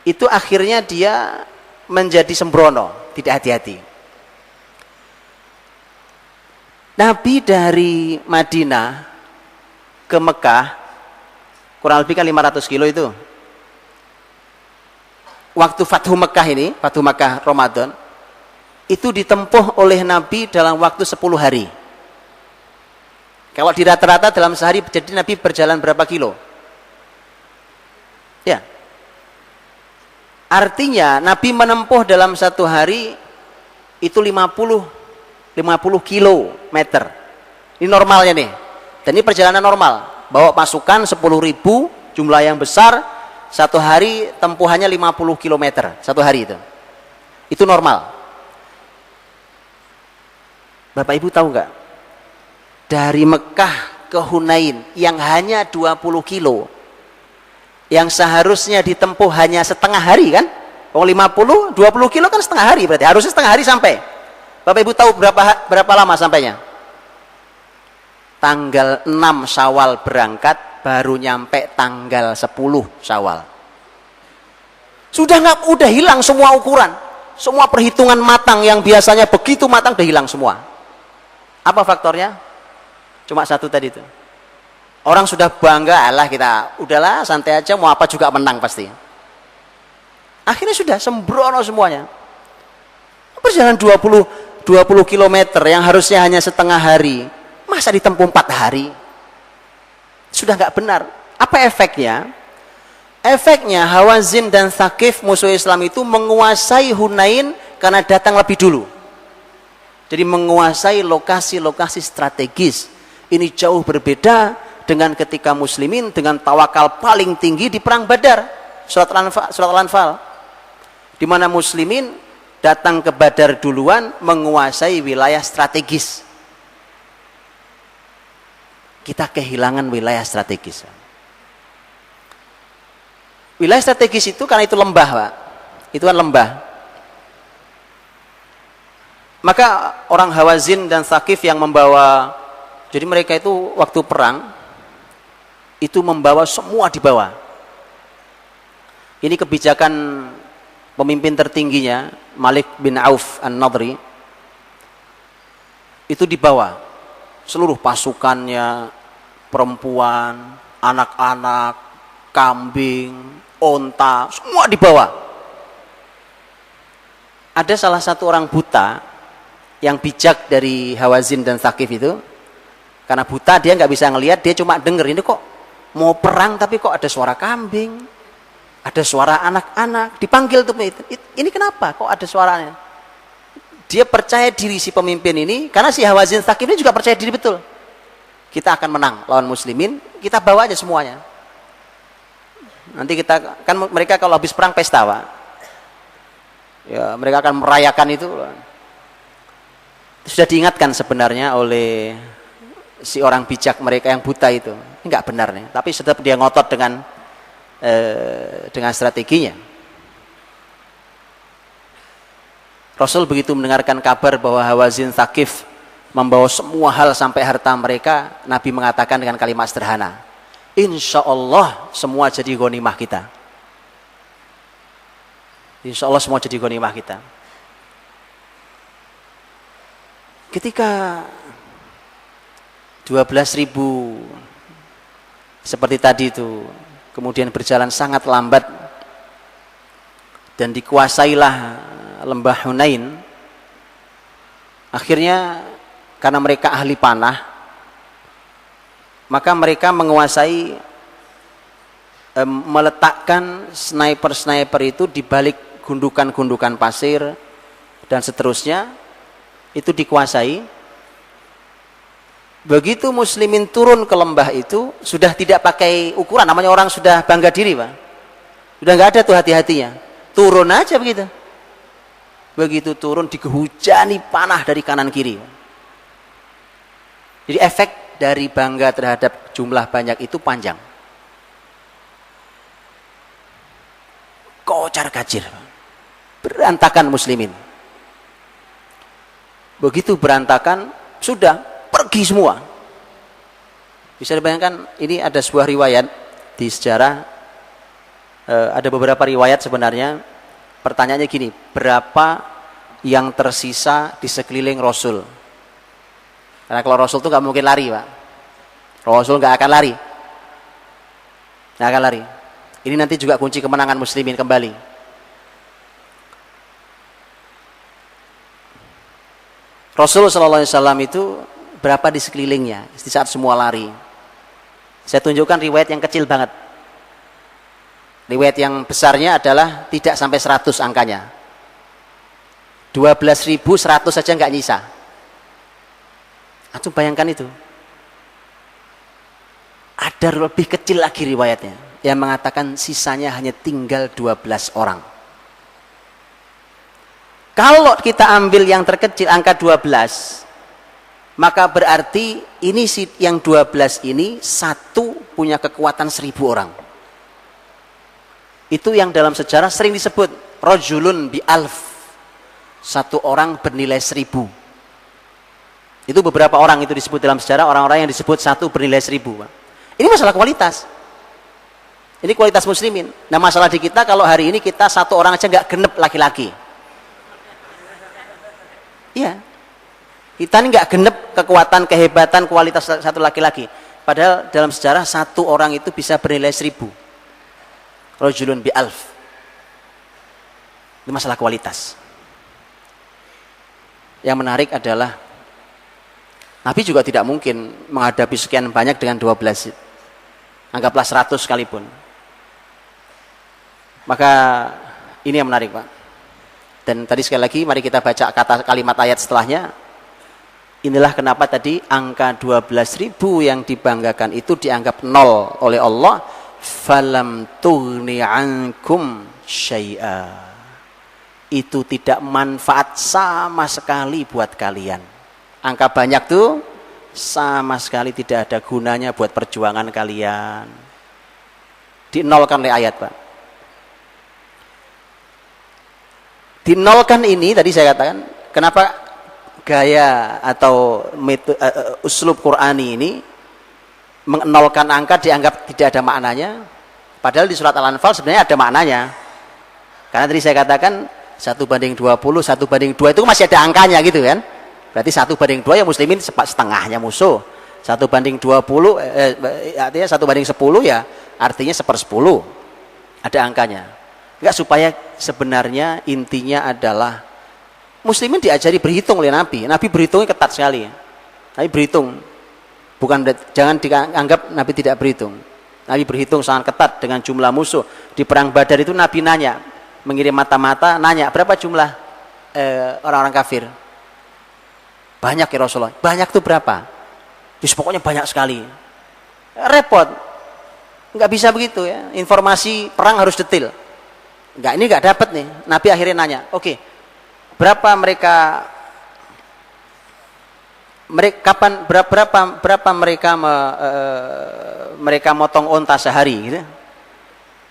Itu akhirnya dia menjadi sembrono, tidak hati-hati. Nabi dari Madinah ke Mekah kurang lebih kan 500 kilo itu. Waktu Fathu Mekah ini, Fathu Mekah Ramadan, itu ditempuh oleh Nabi dalam waktu 10 hari. Kalau di rata-rata dalam sehari, jadi Nabi berjalan berapa kilo? Ya. Artinya Nabi menempuh dalam satu hari itu 50 kilometer. Ini normalnya nih. Dan ini perjalanan normal. Bawa pasukan 10.000, jumlah yang besar, satu hari tempuhannya 50 kilometer. Satu hari itu. Itu normal. Bapak Ibu tahu nggak? Dari Mekah ke Hunain yang hanya 20 kilo. Yang seharusnya ditempuh hanya setengah hari kan? Oh 20 kilo kan setengah hari berarti. Harusnya setengah hari sampai. Bapak Ibu tahu berapa lama sampainya? Tanggal 6 Syawal berangkat, baru nyampe tanggal 10 Syawal. Udah hilang semua ukuran. Semua perhitungan matang yang biasanya begitu matang udah hilang semua. Apa faktornya? Cuma satu tadi itu. Orang sudah bangga, alah kita, udahlah santai aja, mau apa juga menang pasti. Akhirnya sudah sembrono semuanya. Perjalanan 20 kilometer yang harusnya hanya setengah hari, masa ditempuh 4 hari? Sudah nggak benar. Apa efeknya? Efeknya Hawazin dan Thaqif musuh Islam itu menguasai Hunain karena datang lebih dulu. Jadi menguasai lokasi-lokasi strategis. Ini jauh berbeda dengan ketika muslimin dengan tawakal paling tinggi di perang Badar, surat Al-Anfal, di mana muslimin datang ke Badar duluan, menguasai wilayah strategis. Kita kehilangan wilayah strategis. Wilayah strategis itu karena itu lembah, Pak. Itu kan lembah. Maka orang Hawazin dan Thaqif yang membawa, jadi mereka itu waktu perang itu membawa semua di bawah. Ini kebijakan pemimpin tertingginya Malik bin Auf An-Nadri. Itu dibawa seluruh pasukannya, perempuan, anak-anak, kambing, onta, semua dibawa. Ada salah satu orang buta yang bijak dari Hawazin dan Thaqif itu, karena buta dia nggak bisa ngelihat, dia cuma denger, ini kok mau perang tapi kok ada suara kambing, ada suara anak-anak, dipanggil tuh, ini kenapa kok ada suaranya? Dia percaya diri si pemimpin ini, karena si Hawazin Thaqif ini juga percaya diri betul, kita akan menang lawan muslimin, kita bawa aja semuanya. Nanti kita kan, mereka kalau habis perang pesta, Pak. Ya, mereka akan merayakan itu. Sudah diingatkan sebenarnya oleh si orang bijak mereka yang buta itu. Ini nggak benar nih, tapi tetap dia ngotot dengan strateginya. Rasul begitu mendengarkan kabar bahwa Hawazin Thaqif membawa semua hal sampai harta mereka, Nabi mengatakan dengan kalimat sederhana, insya Allah semua jadi ghanimah kita. Insya Allah semua jadi ghanimah kita. Ketika 12.000 seperti tadi itu kemudian berjalan sangat lambat dan dikuasailah lembah Hunain, akhirnya karena mereka ahli panah, maka mereka menguasai, meletakkan sniper-sniper itu di balik gundukan-gundukan pasir dan seterusnya, itu dikuasai. Begitu muslimin turun ke lembah itu, sudah tidak pakai ukuran, namanya orang sudah bangga diri, Pak. Sudah nggak ada tuh hati-hatinya, turun aja begitu. Begitu turun dihujani panah dari kanan kiri. Jadi efek dari bangga terhadap jumlah banyak itu panjang. Kocar kacir, berantakan muslimin. Begitu berantakan, sudah pergi semua. Bisa dibayangkan, ini ada sebuah riwayat di sejarah, ada beberapa riwayat sebenarnya. Pertanyaannya gini, berapa yang tersisa di sekeliling Rasul? Karena kalau Rasul itu nggak mungkin lari, Pak. Rasul nggak akan lari, nggak akan lari. Ini nanti juga kunci kemenangan muslimin kembali. Rasul Shallallahu Alaihi Wasallam itu berapa di sekelilingnya di saat semua lari? Saya tunjukkan riwayat yang kecil banget. Riwayat yang besarnya adalah tidak sampai 100 angkanya. 12.100 saja nggak nyisa. Antum bayangkan itu. Ada lebih kecil lagi riwayatnya yang mengatakan sisanya hanya tinggal 12 orang. Kalau kita ambil yang terkecil angka 12, maka berarti ini yang 12 ini satu punya kekuatan 1.000 orang. Itu yang dalam sejarah sering disebut rajulun bi alf. Satu orang bernilai 1.000. Itu beberapa orang itu disebut dalam sejarah, orang-orang yang disebut satu bernilai 1.000. Ini masalah kualitas. Ini kualitas muslimin. Nah, masalah di kita kalau hari ini kita satu orang aja nggak genep laki-laki. Iya. Kita ini nggak genep kekuatan, kehebatan, kualitas satu laki-laki. Padahal dalam sejarah satu orang itu bisa bernilai 1.000. Rajulun bi alf. Ini masalah kualitas. Yang menarik adalah Nabi juga tidak mungkin menghadapi sekian banyak dengan 12. Anggaplah 100 sekalipun. Maka ini yang menarik, Pak. Dan tadi sekali lagi mari kita baca kalimat ayat setelahnya. Inilah kenapa tadi angka 12.000 yang dibanggakan itu dianggap nol oleh Allah. Falam tughni ankum syai'a. Itu tidak manfaat sama sekali buat kalian. Angka banyak tuh sama sekali tidak ada gunanya buat perjuangan kalian. Dinolkan oleh ayat, Pak. Dinolkan ini tadi saya katakan, kenapa gaya atau uslub Qur'ani ini menolkan angka dianggap tidak ada maknanya, padahal di surat Al-Anfal sebenarnya ada maknanya. Karena tadi saya katakan 1:20, 1:2 itu masih ada angkanya gitu kan. Berarti 1:2 ya muslimin setengahnya musuh. 1:20 artinya 1:10 ya artinya 1/10. Ada angkanya. Enggak, supaya sebenarnya intinya adalah muslimin diajari berhitung oleh Nabi. Nabi berhitungnya ketat sekali. Nabi berhitung. Jangan dianggap Nabi tidak berhitung. Nabi berhitung sangat ketat dengan jumlah musuh. Di perang Badar itu Nabi nanya, mengirim mata-mata nanya, berapa jumlah orang-orang kafir? Banyak ya Rasulullah. Banyak tuh berapa? Terus pokoknya banyak sekali. Repot. Nggak bisa begitu ya. Informasi perang harus detail. Ini nggak dapat nih. Nabi akhirnya nanya, oke, berapa mereka berapa mereka motong onta sehari gitu.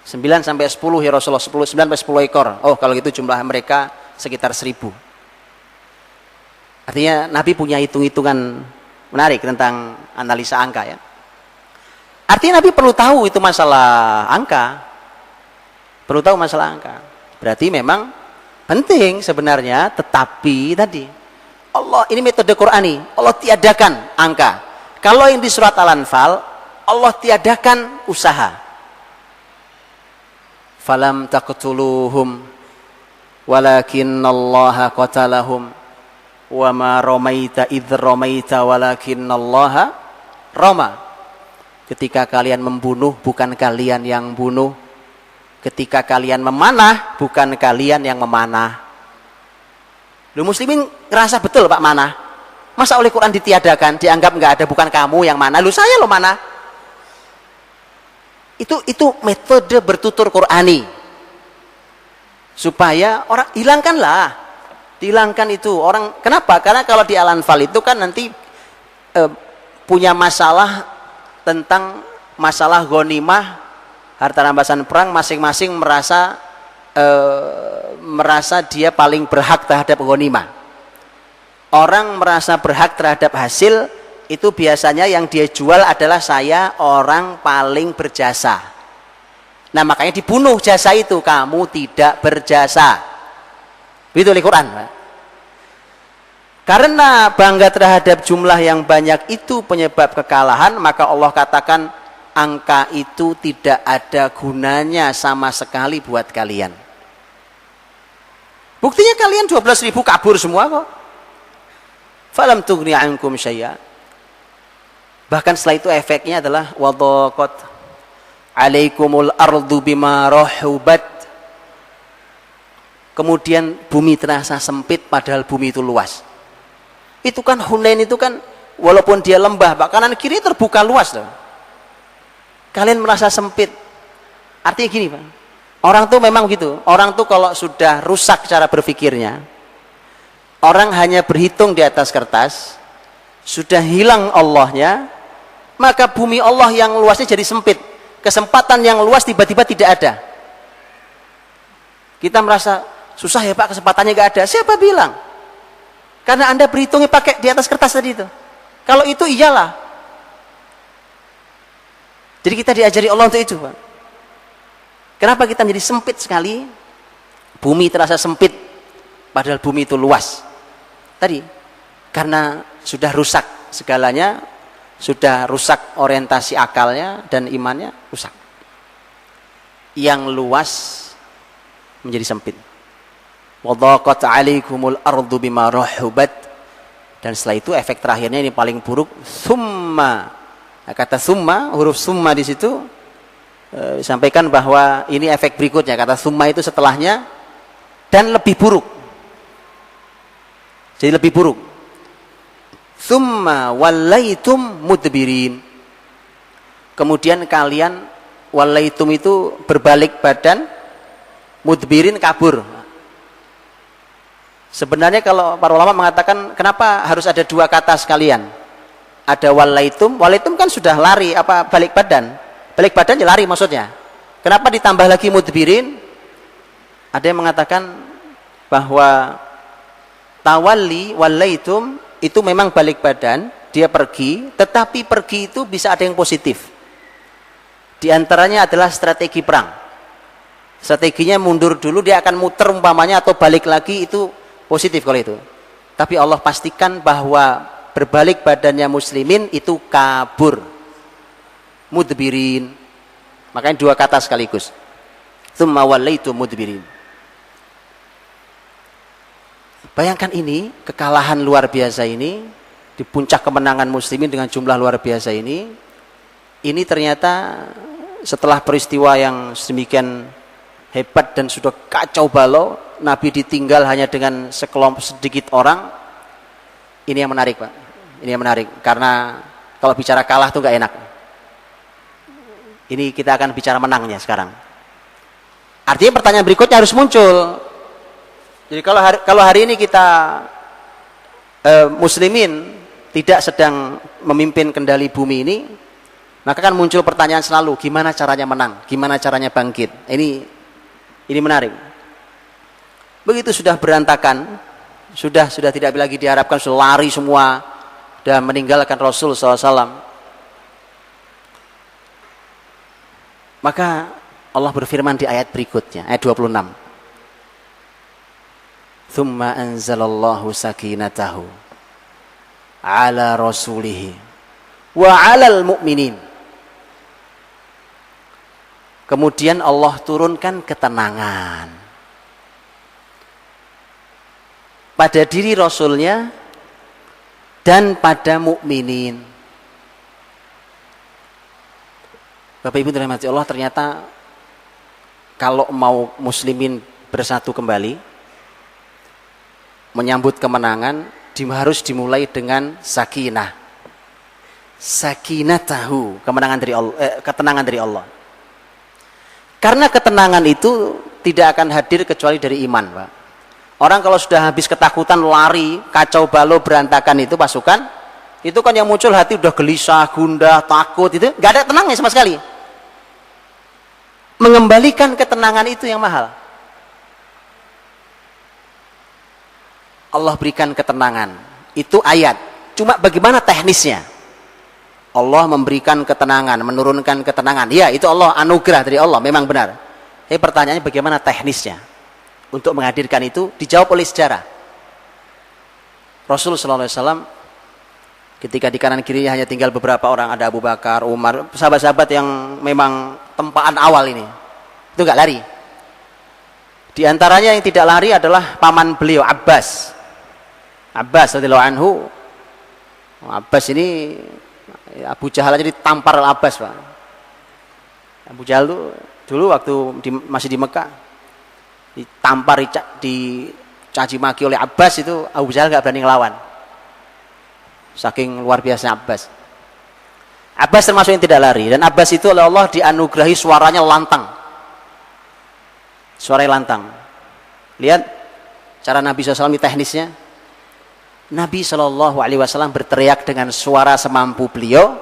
9 sampai 10 ya Rasulullah, 9 sampai 10 ekor. Oh, kalau gitu jumlah mereka sekitar 1.000. Artinya Nabi punya hitung-hitungan menarik tentang analisa angka ya. Artinya Nabi perlu tahu itu masalah angka. Perlu tahu masalah angka. Berarti memang penting sebenarnya, tetapi tadi Allah, ini metode Qur'ani, Allah tiadakan angka. Kalau yang di surat Al-Anfal, Allah tiadakan usaha. Falam taqtuluhum walakinnallaha qatalahum wa ma ramaita idz ramaita walakinnallaha rama. Ketika kalian membunuh bukan kalian yang bunuh. Ketika kalian memanah bukan kalian yang memanah. Lu muslimin ngerasa betul Pak manah. Masa oleh Quran ditiadakan, dianggap nggak ada, bukan kamu yang mana, lu saya lo mana? Itu metode bertutur Qur'ani. Supaya orang dihilangkan itu orang. Kenapa? Karena kalau di Al-Anfal itu kan nanti punya masalah tentang masalah ghanimah, harta rampasan perang, masing-masing merasa dia paling berhak terhadap ghanimah. Orang merasa berhak terhadap hasil itu biasanya yang dia jual adalah saya orang paling berjasa. Nah makanya dibunuh jasa itu, kamu tidak berjasa. Begitu Al-Quran. Karena bangga terhadap jumlah yang banyak itu penyebab kekalahan, maka Allah katakan angka itu tidak ada gunanya sama sekali buat kalian. Buktinya kalian 12.000 kabur semua kok. Falam tughni ankum syai'a. Bahkan setelah itu efeknya adalah wadaqat alaikumul ardu bima rahubat. Kemudian bumi terasa sempit padahal bumi itu luas. Itu kan Hunain itu kan walaupun dia lembah, kanan kiri terbuka luas loh. Kalian merasa sempit. Artinya gini, Pak. Orang tuh memang gitu. Orang tuh kalau sudah rusak cara berpikirnya, orang hanya berhitung di atas kertas, sudah hilang Allahnya, maka bumi Allah yang luasnya jadi sempit. Kesempatan yang luas tiba-tiba tidak ada. Kita merasa susah ya Pak, kesempatannya gak ada. Siapa bilang? Karena Anda berhitungnya pakai di atas kertas tadi itu. Kalau itu iyalah. Jadi kita diajari Allah untuk itu, Pak. Kenapa kita menjadi sempit sekali? Bumi terasa sempit, padahal bumi itu luas. Tadi, karena sudah rusak segalanya, sudah rusak orientasi akalnya dan imannya, rusak. Yang luas menjadi sempit. Wadaqat 'alaikumul ardu bima rahubat. Dan setelah itu efek terakhirnya ini paling buruk, summa. Nah, kata summa, huruf summa di situ disampaikan bahwa ini efek berikutnya. Kata summa itu setelahnya dan lebih buruk. Jadi lebih buruk. Summa wallaitum mudbirin. Kemudian kalian wallaitum itu berbalik badan, mudbirin kabur. Sebenarnya kalau para ulama mengatakan kenapa harus ada dua kata sekalian? Ada wallaitum kan sudah lari apa balik badan. Balik badan ya lari maksudnya. Kenapa ditambah lagi mudbirin? Ada yang mengatakan bahwa tawalli wallaitum itu memang balik badan, dia pergi, tetapi pergi itu bisa ada yang positif. Di antaranya adalah strategi perang. Strateginya mundur dulu, dia akan muter umpamanya atau balik lagi, itu positif kalau itu. Tapi Allah pastikan bahwa berbalik badannya muslimin itu kabur. Mudbirin. Makanya dua kata sekaligus. Tsumma wallaitu mudbirin. Bayangkan ini, kekalahan luar biasa ini, di puncak kemenangan muslimin dengan jumlah luar biasa ini ternyata setelah peristiwa yang sedemikian hebat dan sudah kacau balau, Nabi ditinggal hanya dengan sekelompok sedikit orang. Ini yang menarik, Pak. Ini yang menarik, karena kalau bicara kalah tuh nggak enak. Ini kita akan bicara menangnya sekarang. Artinya pertanyaan berikutnya harus muncul. Jadi kalau hari ini kita muslimin tidak sedang memimpin kendali bumi ini, maka kan muncul pertanyaan selalu, gimana caranya menang? Gimana caranya bangkit? Ini menarik. Begitu sudah berantakan, sudah tidak lagi diharapkan, sudah lari semua dan meninggalkan Rasul SAW. Maka Allah berfirman di ayat berikutnya, ayat 26. Tsumma anzalallahu sakinatahu ala rasulihi wa 'alal mu'minin. Kemudian Allah turunkan ketenangan pada diri Rasulnya dan pada mukminin. Bapak Ibu dirahmati Allah, ternyata kalau mau muslimin bersatu kembali, menyambut kemenangan, harus dimulai dengan sakinah. Sakinatahu, ketenangan dari Allah. Karena ketenangan itu tidak akan hadir kecuali dari iman, Pak. Orang kalau sudah habis ketakutan, lari, kacau balau, berantakan itu pasukan, itu kan yang muncul hati udah gelisah, gundah, takut, itu nggak ada tenangnya sama sekali. Mengembalikan ketenangan itu yang mahal. Allah berikan ketenangan. Itu ayat. Cuma bagaimana teknisnya? Allah memberikan ketenangan, menurunkan ketenangan. Ya, itu Allah, anugerah dari Allah, memang benar. Tapi pertanyaannya bagaimana teknisnya? Untuk menghadirkan itu dijawab oleh sejarah. Rasul sallallahu alaihi wasallam ketika di kanan kirinya hanya tinggal beberapa orang, ada Abu Bakar, Umar, sahabat-sahabat yang memang tempaan awal ini. Itu enggak lari. Di antaranya yang tidak lari adalah paman beliau, Abbas. Abbas radhiyallahu anhu. Abbas ini Abu Jahal aja ditampar Abbas, Pak. Abu Jahal dulu waktu masih di Mekah ditampar, dicaci maki oleh Abbas, itu Abu Jahal enggak berani ngelawan. Saking luar biasa Abbas. Abbas termasuk yang tidak lari, dan Abbas itu oleh Allah dianugerahi suaranya lantang. Suaranya lantang. Lihat cara Nabi SAW teknisnya. Nabi SAW berteriak dengan suara semampu beliau.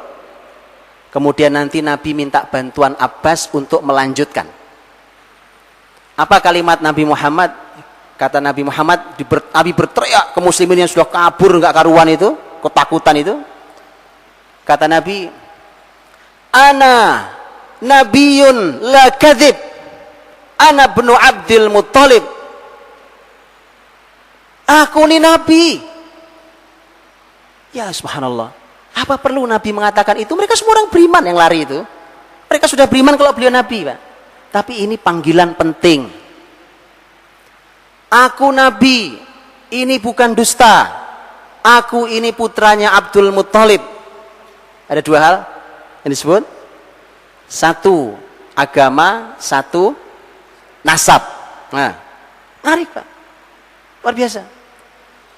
Kemudian nanti Nabi minta bantuan Abbas untuk melanjutkan. Apa kalimat Nabi Muhammad? Kata Nabi Muhammad, Nabi berteriak ke muslimin yang sudah kabur nggak karuan itu, ketakutan itu. Kata Nabi, ana nabiyun la kadzib, ana ibnu Abdul Muttalib. Aku ini nabi. Ya subhanallah. Apa perlu Nabi mengatakan itu? Mereka semua orang beriman yang lari itu. Mereka sudah beriman kalau beliau nabi, Pak. Tapi ini panggilan penting. Aku nabi, ini bukan dusta. Aku ini putranya Abdul Muttalib. Ada dua hal yang disebut. Satu agama, satu nasab. Nah, menarik, Pak. Luar biasa.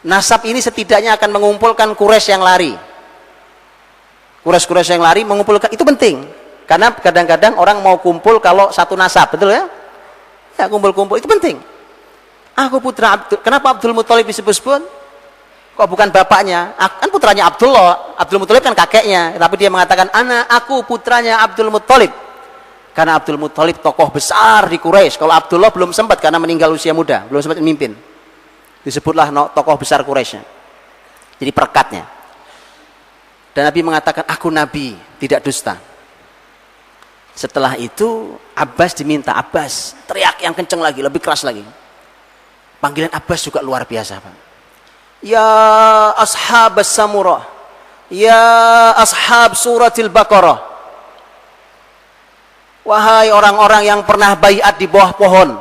Nasab ini setidaknya akan mengumpulkan Quraisy yang lari. Quraisy yang lari mengumpulkan, itu penting. Karena kadang-kadang orang mau kumpul kalau satu nasab, betul ya? Ya, kumpul-kumpul, itu penting. Aku putra Abdul, kenapa Abdul Muttalib disebut-sebut? Kok bukan bapaknya? Kan putranya Abdullah. Abdul Muttalib kan kakeknya, tapi dia mengatakan, aku putranya Abdul Muttalib. Karena Abdul Muttalib tokoh besar di Quraisy. Kalau Abdullah belum sempat karena meninggal usia muda, belum sempat memimpin. Disebutlah tokoh besar Quraisy. Jadi perekatnya. Dan Nabi mengatakan, aku nabi, tidak dusta. Setelah itu Abbas diminta, Abbas teriak yang kenceng lagi, lebih keras lagi. Panggilan Abbas juga luar biasa, Pak. Ya ashab as-samurah, ya ashab suratil Baqarah. Wahai orang-orang yang pernah baiat di bawah pohon.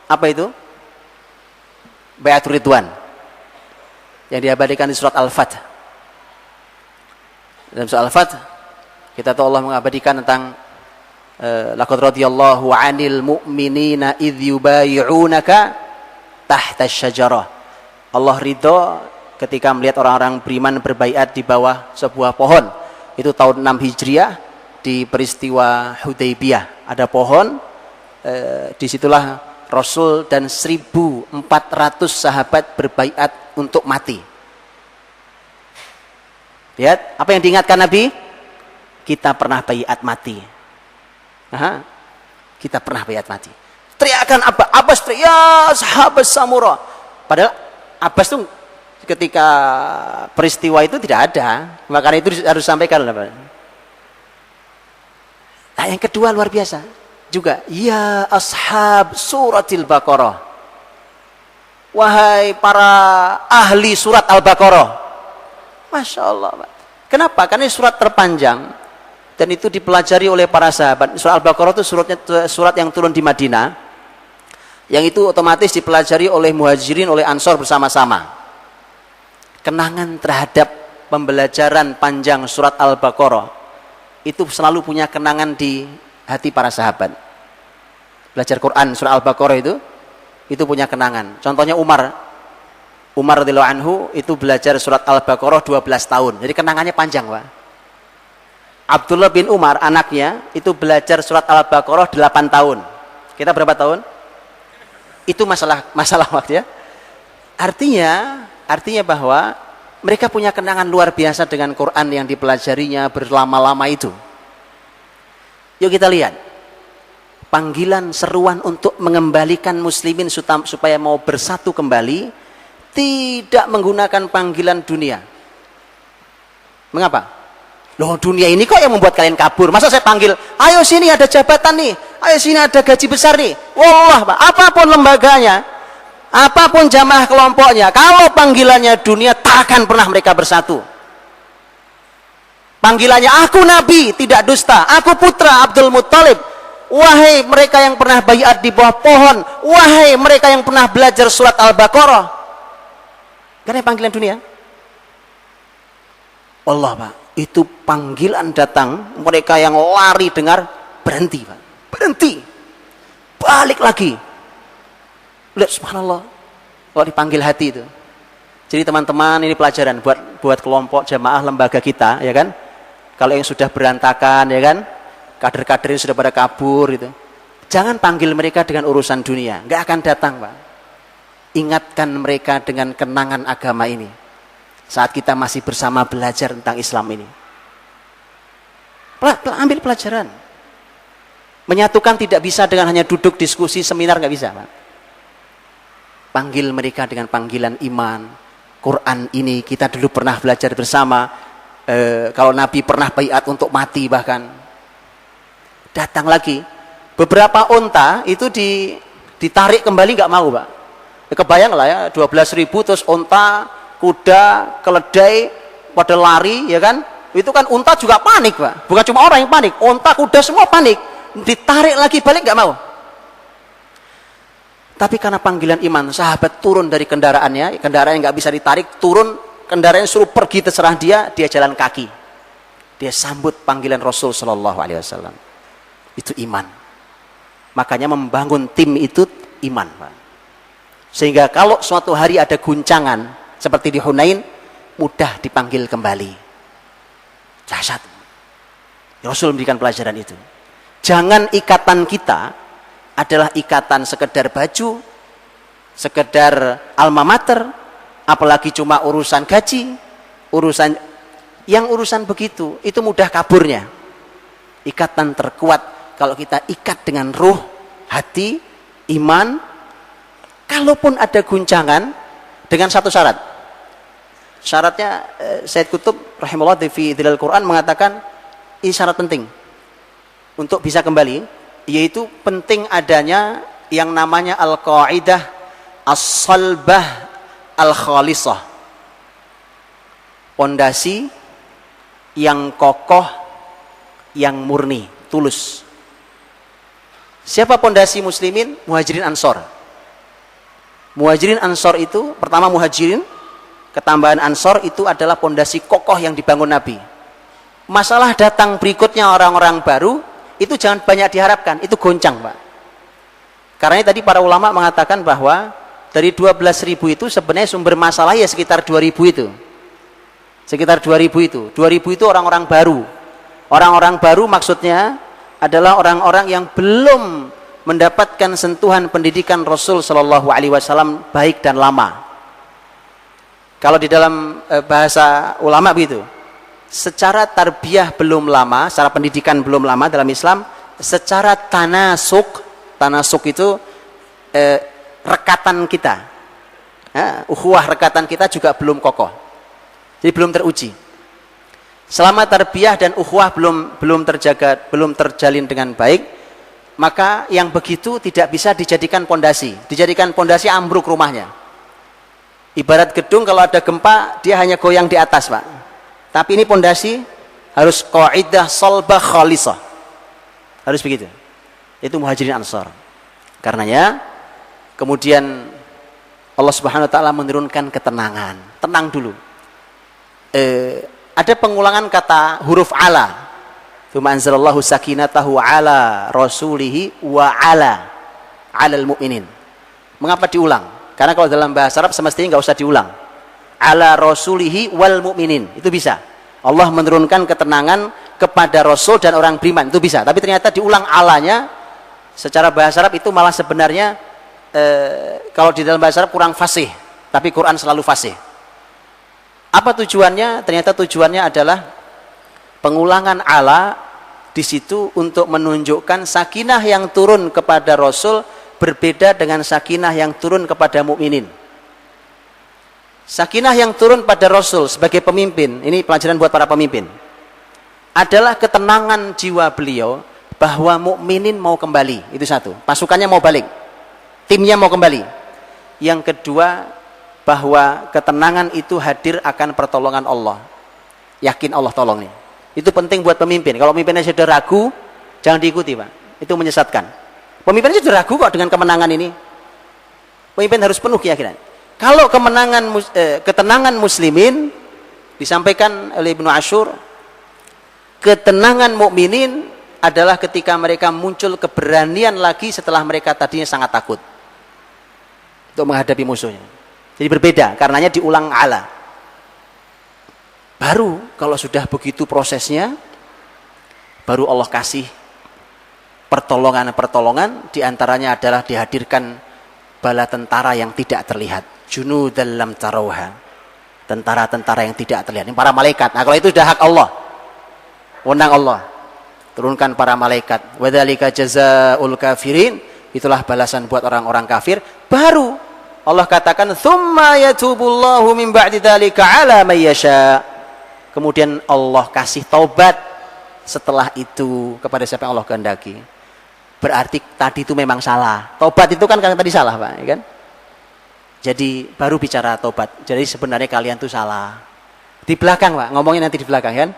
Apa itu? Baiatur Ridwan. Yang diabadikan di surat Al-Fath. Dalam surat Al-Fath kita tahu Allah mengabadikan tentang laqad radhiyallahu 'anil mu'minina idh yubayyi'unaka tahta asy-syajarah. Allah ridho ketika melihat orang-orang beriman berbaiat di bawah sebuah pohon. Itu tahun 6 Hijriah di peristiwa Hudaybiyah. Ada pohon, disitulah Rasul dan 1.400 sahabat berbaiat untuk mati. Lihat, apa yang diingatkan Nabi? Kita pernah baiat mati. Kita pernah baiat mati. Teriakan Abbas teriak, ya sahabat Samurah. Padahal Abbas itu ketika peristiwa itu tidak ada. Makanya itu harus disampaikan. Nah, yang kedua luar biasa. Juga, ya ashab suratil Baqarah. Wahai para ahli surat Al-Baqarah. Masya Allah, Pak. Kenapa? Karena ini surat terpanjang dan itu dipelajari oleh para sahabat. Surat Al-Baqarah itu surat yang turun di Madinah, yang itu otomatis dipelajari oleh muhajirin, oleh ansor bersama-sama. Kenangan terhadap pembelajaran panjang surat Al-Baqarah itu selalu punya kenangan di hati para sahabat. Belajar Quran surah Al-Baqarah itu punya kenangan. Contohnya Umar radhiyallahu anhu itu belajar surat Al-Baqarah 12 tahun. Jadi kenangannya panjang, Pak. Abdullah bin Umar anaknya itu belajar surat Al-Baqarah 8 tahun. Kita berapa tahun? Itu masalah waktu ya. Artinya bahwa mereka punya kenangan luar biasa dengan Quran yang dipelajarinya berlama-lama itu. Yuk kita lihat. Panggilan seruan untuk mengembalikan muslimin supaya mau bersatu kembali tidak menggunakan panggilan dunia. Mengapa? Loh, dunia ini kok yang membuat kalian kabur? Masa saya panggil, ayo sini ada jabatan nih, ayo sini ada gaji besar nih. Wallah, Pak, apapun lembaganya, apapun jamaah kelompoknya, kalau panggilannya dunia, takkan pernah mereka bersatu. Panggilannya aku nabi, tidak dusta, aku putra Abdul Muttalib. Wahai mereka yang pernah baiat di bawah pohon, wahai mereka yang pernah belajar surat Al-Baqarah. Karena panggilan dunia. Allah, Pak, itu panggilan datang, mereka yang lari dengar, berhenti, Pak. Berhenti. Balik lagi. Lihat, subhanallah. Kalau dipanggil hati itu. Jadi teman-teman, ini pelajaran buat kelompok jamaah lembaga kita, ya kan? Kalau yang sudah berantakan, ya kan? Kader-kader yang sudah pada kabur itu. Jangan panggil mereka dengan urusan dunia, nggak akan datang, Pak. Ingatkan mereka dengan kenangan agama ini. Saat kita masih bersama belajar tentang Islam ini. Ambil pelajaran. Menyatukan tidak bisa dengan hanya duduk diskusi seminar, nggak bisa, Pak. Panggil mereka dengan panggilan iman. Quran ini kita dulu pernah belajar bersama. Kalau Nabi pernah baiat untuk mati bahkan. Datang lagi. Beberapa unta itu ditarik kembali nggak mau, Pak. Kebayang lah ya, 12.000 terus unta, kuda, keledai pada lari, ya kan? Itu kan unta juga panik, Pak. Bukan cuma orang yang panik, unta, kuda semua panik. Ditarik lagi balik nggak mau. Tapi karena panggilan iman, sahabat turun dari kendaraannya, kendaraan yang nggak bisa ditarik, turun, kendaraan suruh pergi terserah dia jalan kaki. Dia sambut panggilan Rasul Shallallahu Alaihi Wasallam. Itu iman. Makanya membangun tim itu iman, Pak. Sehingga kalau suatu hari ada guncangan seperti di Hunain, mudah dipanggil kembali. Dahsyat. Rasul memberikan pelajaran itu. Jangan ikatan kita adalah ikatan sekedar baju, sekedar alma mater, apalagi cuma urusan gaji, urusan begitu, itu mudah kaburnya. Ikatan terkuat kalau kita ikat dengan ruh, hati, iman. Kalaupun ada guncangan, dengan satu syarat. Syaratnya Sayyid Qutb rahimahullah fi Dhilal Quran mengatakan ini syarat penting untuk bisa kembali, yaitu penting adanya yang namanya al-qaidah as-salbah al-khalisah. Pondasi yang kokoh, yang murni, tulus. Siapa pondasi muslimin? Muhajirin Ansor. Muhajirin Ansor itu, pertama muhajirin, ketambahan Ansor itu adalah pondasi kokoh yang dibangun Nabi. Masalah datang berikutnya orang-orang baru, itu jangan banyak diharapkan, itu goncang, Pak. Karena tadi para ulama mengatakan bahwa dari 12.000 itu sebenarnya sumber masalah ya sekitar 2.000 itu. Sekitar 2.000 itu. 2.000 itu orang-orang baru. Orang-orang baru maksudnya adalah orang-orang yang belum mendapatkan sentuhan pendidikan Rasul Shallallahu Alaihi Wasallam baik dan lama. Kalau di dalam bahasa ulama begitu, secara tarbiyah belum lama, secara pendidikan belum lama dalam Islam, secara tanasuk itu rekatan kita, ukhuwah rekatan kita juga belum kokoh, jadi belum teruji. Selama tarbiyah dan ukhuwah belum terjaga, belum terjalin dengan baik, maka yang begitu tidak bisa dijadikan pondasi. Dijadikan pondasi ambruk rumahnya. Ibarat gedung kalau ada gempa dia hanya goyang di atas, Pak. Tapi ini pondasi harus qaidah salbah khalisah. Harus begitu. Itu Muhajirin Ansar. Karenanya kemudian Allah Subhanahu wa taala menurunkan ketenangan. Tenang dulu. Ada pengulangan kata huruf ala. Tsumma anzalallahu sakinatahu ala rasulihi wa alal mu'minin. Mengapa diulang? Karena kalau dalam bahasa Arab semestinya nggak usah diulang. Ala rasulihi wal mu'minin. Itu bisa. Allah menurunkan ketenangan kepada Rasul dan orang beriman. Itu bisa. Tapi ternyata diulang alanya secara bahasa Arab itu malah sebenarnya kalau di dalam bahasa Arab kurang fasih. Tapi Quran selalu fasih. Apa tujuannya? Ternyata tujuannya adalah pengulangan ala di situ untuk menunjukkan sakinah yang turun kepada Rasul berbeda dengan sakinah yang turun kepada mukminin. Sakinah yang turun pada Rasul sebagai pemimpin, ini pelajaran buat para pemimpin, adalah ketenangan jiwa beliau bahwa mukminin mau kembali. Itu satu, pasukannya mau balik, timnya mau kembali. Yang kedua, bahwa ketenangan itu hadir akan pertolongan Allah. Yakin Allah tolong nih. Itu penting buat pemimpin. Kalau pemimpinnya sudah ragu, jangan diikuti, Pak. Itu menyesatkan. Pemimpinnya sudah ragu kok dengan kemenangan ini. Pemimpin harus penuh keyakinan. Kalau ketenangan muslimin, disampaikan oleh Ibnu Ashur, ketenangan mukminin adalah ketika mereka muncul keberanian lagi setelah mereka tadinya sangat takut untuk menghadapi musuhnya. Jadi berbeda, karenanya diulang ala. Baru kalau sudah begitu prosesnya, baru Allah kasih pertolongan-pertolongan, diantaranya adalah dihadirkan bala tentara yang tidak terlihat. Junudan lam tarauha. Tentara-tentara yang tidak terlihat. Ini para malaikat. Nah, kalau itu sudah hak Allah. Wewenang Allah. Turunkan para malaikat. Wadzalika jazaa'ul kafirin. Itulah balasan buat orang-orang kafir. Baru Allah katakan, "Tsumma yatubullahu min ba'di dzalika 'ala may yasha." Kemudian Allah kasih taubat setelah itu kepada siapa yang Allah kehendaki. Berarti tadi itu memang salah. Taubat itu kan tadi salah, Pak, ya kan? Jadi baru bicara taubat. Jadi sebenarnya kalian tuh salah. Di belakang, Pak, ngomongnya nanti di belakang, kan?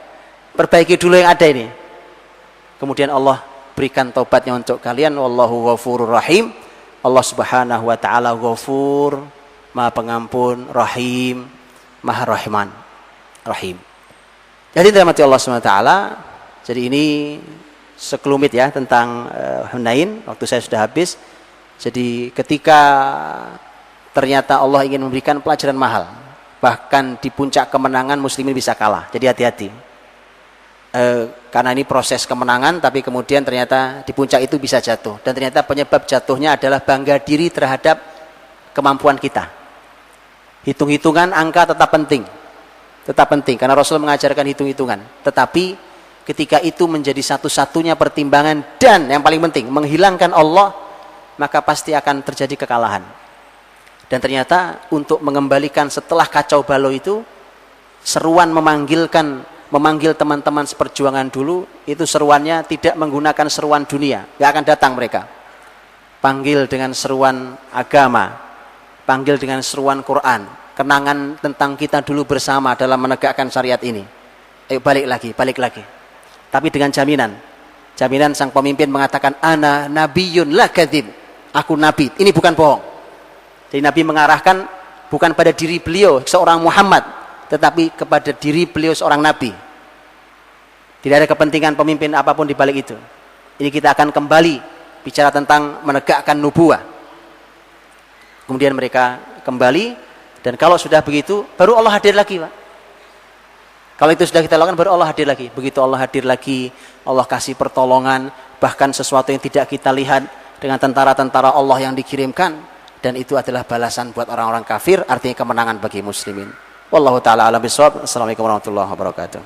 Perbaiki dulu yang ada ini. Kemudian Allah berikan taubatnya untuk kalian. Wallahu ghafurur rahim. Allah Subhanahu wa taala Ghafur, Maha Pengampun, Rahim, Maha Rahman, Rahim. Jadi dirahmati Allah Subhanahu wa taala. Jadi ini sekelumit ya tentang Hunain. Waktu saya sudah habis. Jadi ketika ternyata Allah ingin memberikan pelajaran mahal, bahkan di puncak kemenangan muslimin bisa kalah. Jadi hati-hati. Karena ini proses kemenangan, tapi kemudian ternyata di puncak itu bisa jatuh. Dan ternyata penyebab jatuhnya adalah bangga diri terhadap kemampuan kita. Hitung-hitungan angka tetap penting. Tetap penting, karena Rasul mengajarkan hitung-hitungan. Tetapi ketika itu menjadi satu-satunya pertimbangan dan yang paling penting, menghilangkan Allah, maka pasti akan terjadi kekalahan. Dan ternyata untuk mengembalikan setelah kacau balau itu, seruan memanggil teman-teman seperjuangan dulu, itu seruannya tidak menggunakan seruan dunia, gak akan datang mereka. Panggil dengan seruan agama, panggil dengan seruan Quran, kenangan tentang kita dulu bersama dalam menegakkan syariat ini. Ayo balik lagi. Tapi dengan jaminan sang pemimpin mengatakan, ana nabiyyun la kadzib, aku nabi, ini bukan bohong. Jadi Nabi mengarahkan bukan pada diri beliau seorang Muhammad, tetapi kepada diri beliau seorang Nabi. Tidak ada kepentingan pemimpin apapun di balik itu. Ini kita akan kembali bicara tentang menegakkan nubuwah. Kemudian mereka kembali, dan kalau sudah begitu, baru Allah hadir lagi, Pak. Kalau itu sudah kita lakukan, baru Allah hadir lagi. Begitu Allah hadir lagi, Allah kasih pertolongan, bahkan sesuatu yang tidak kita lihat dengan tentara-tentara Allah yang dikirimkan. Dan itu adalah balasan buat orang-orang kafir, artinya kemenangan bagi muslimin. Wallahu ta'ala a'lam bishawab. Assalamualaikum warahmatullahi wabarakatuh.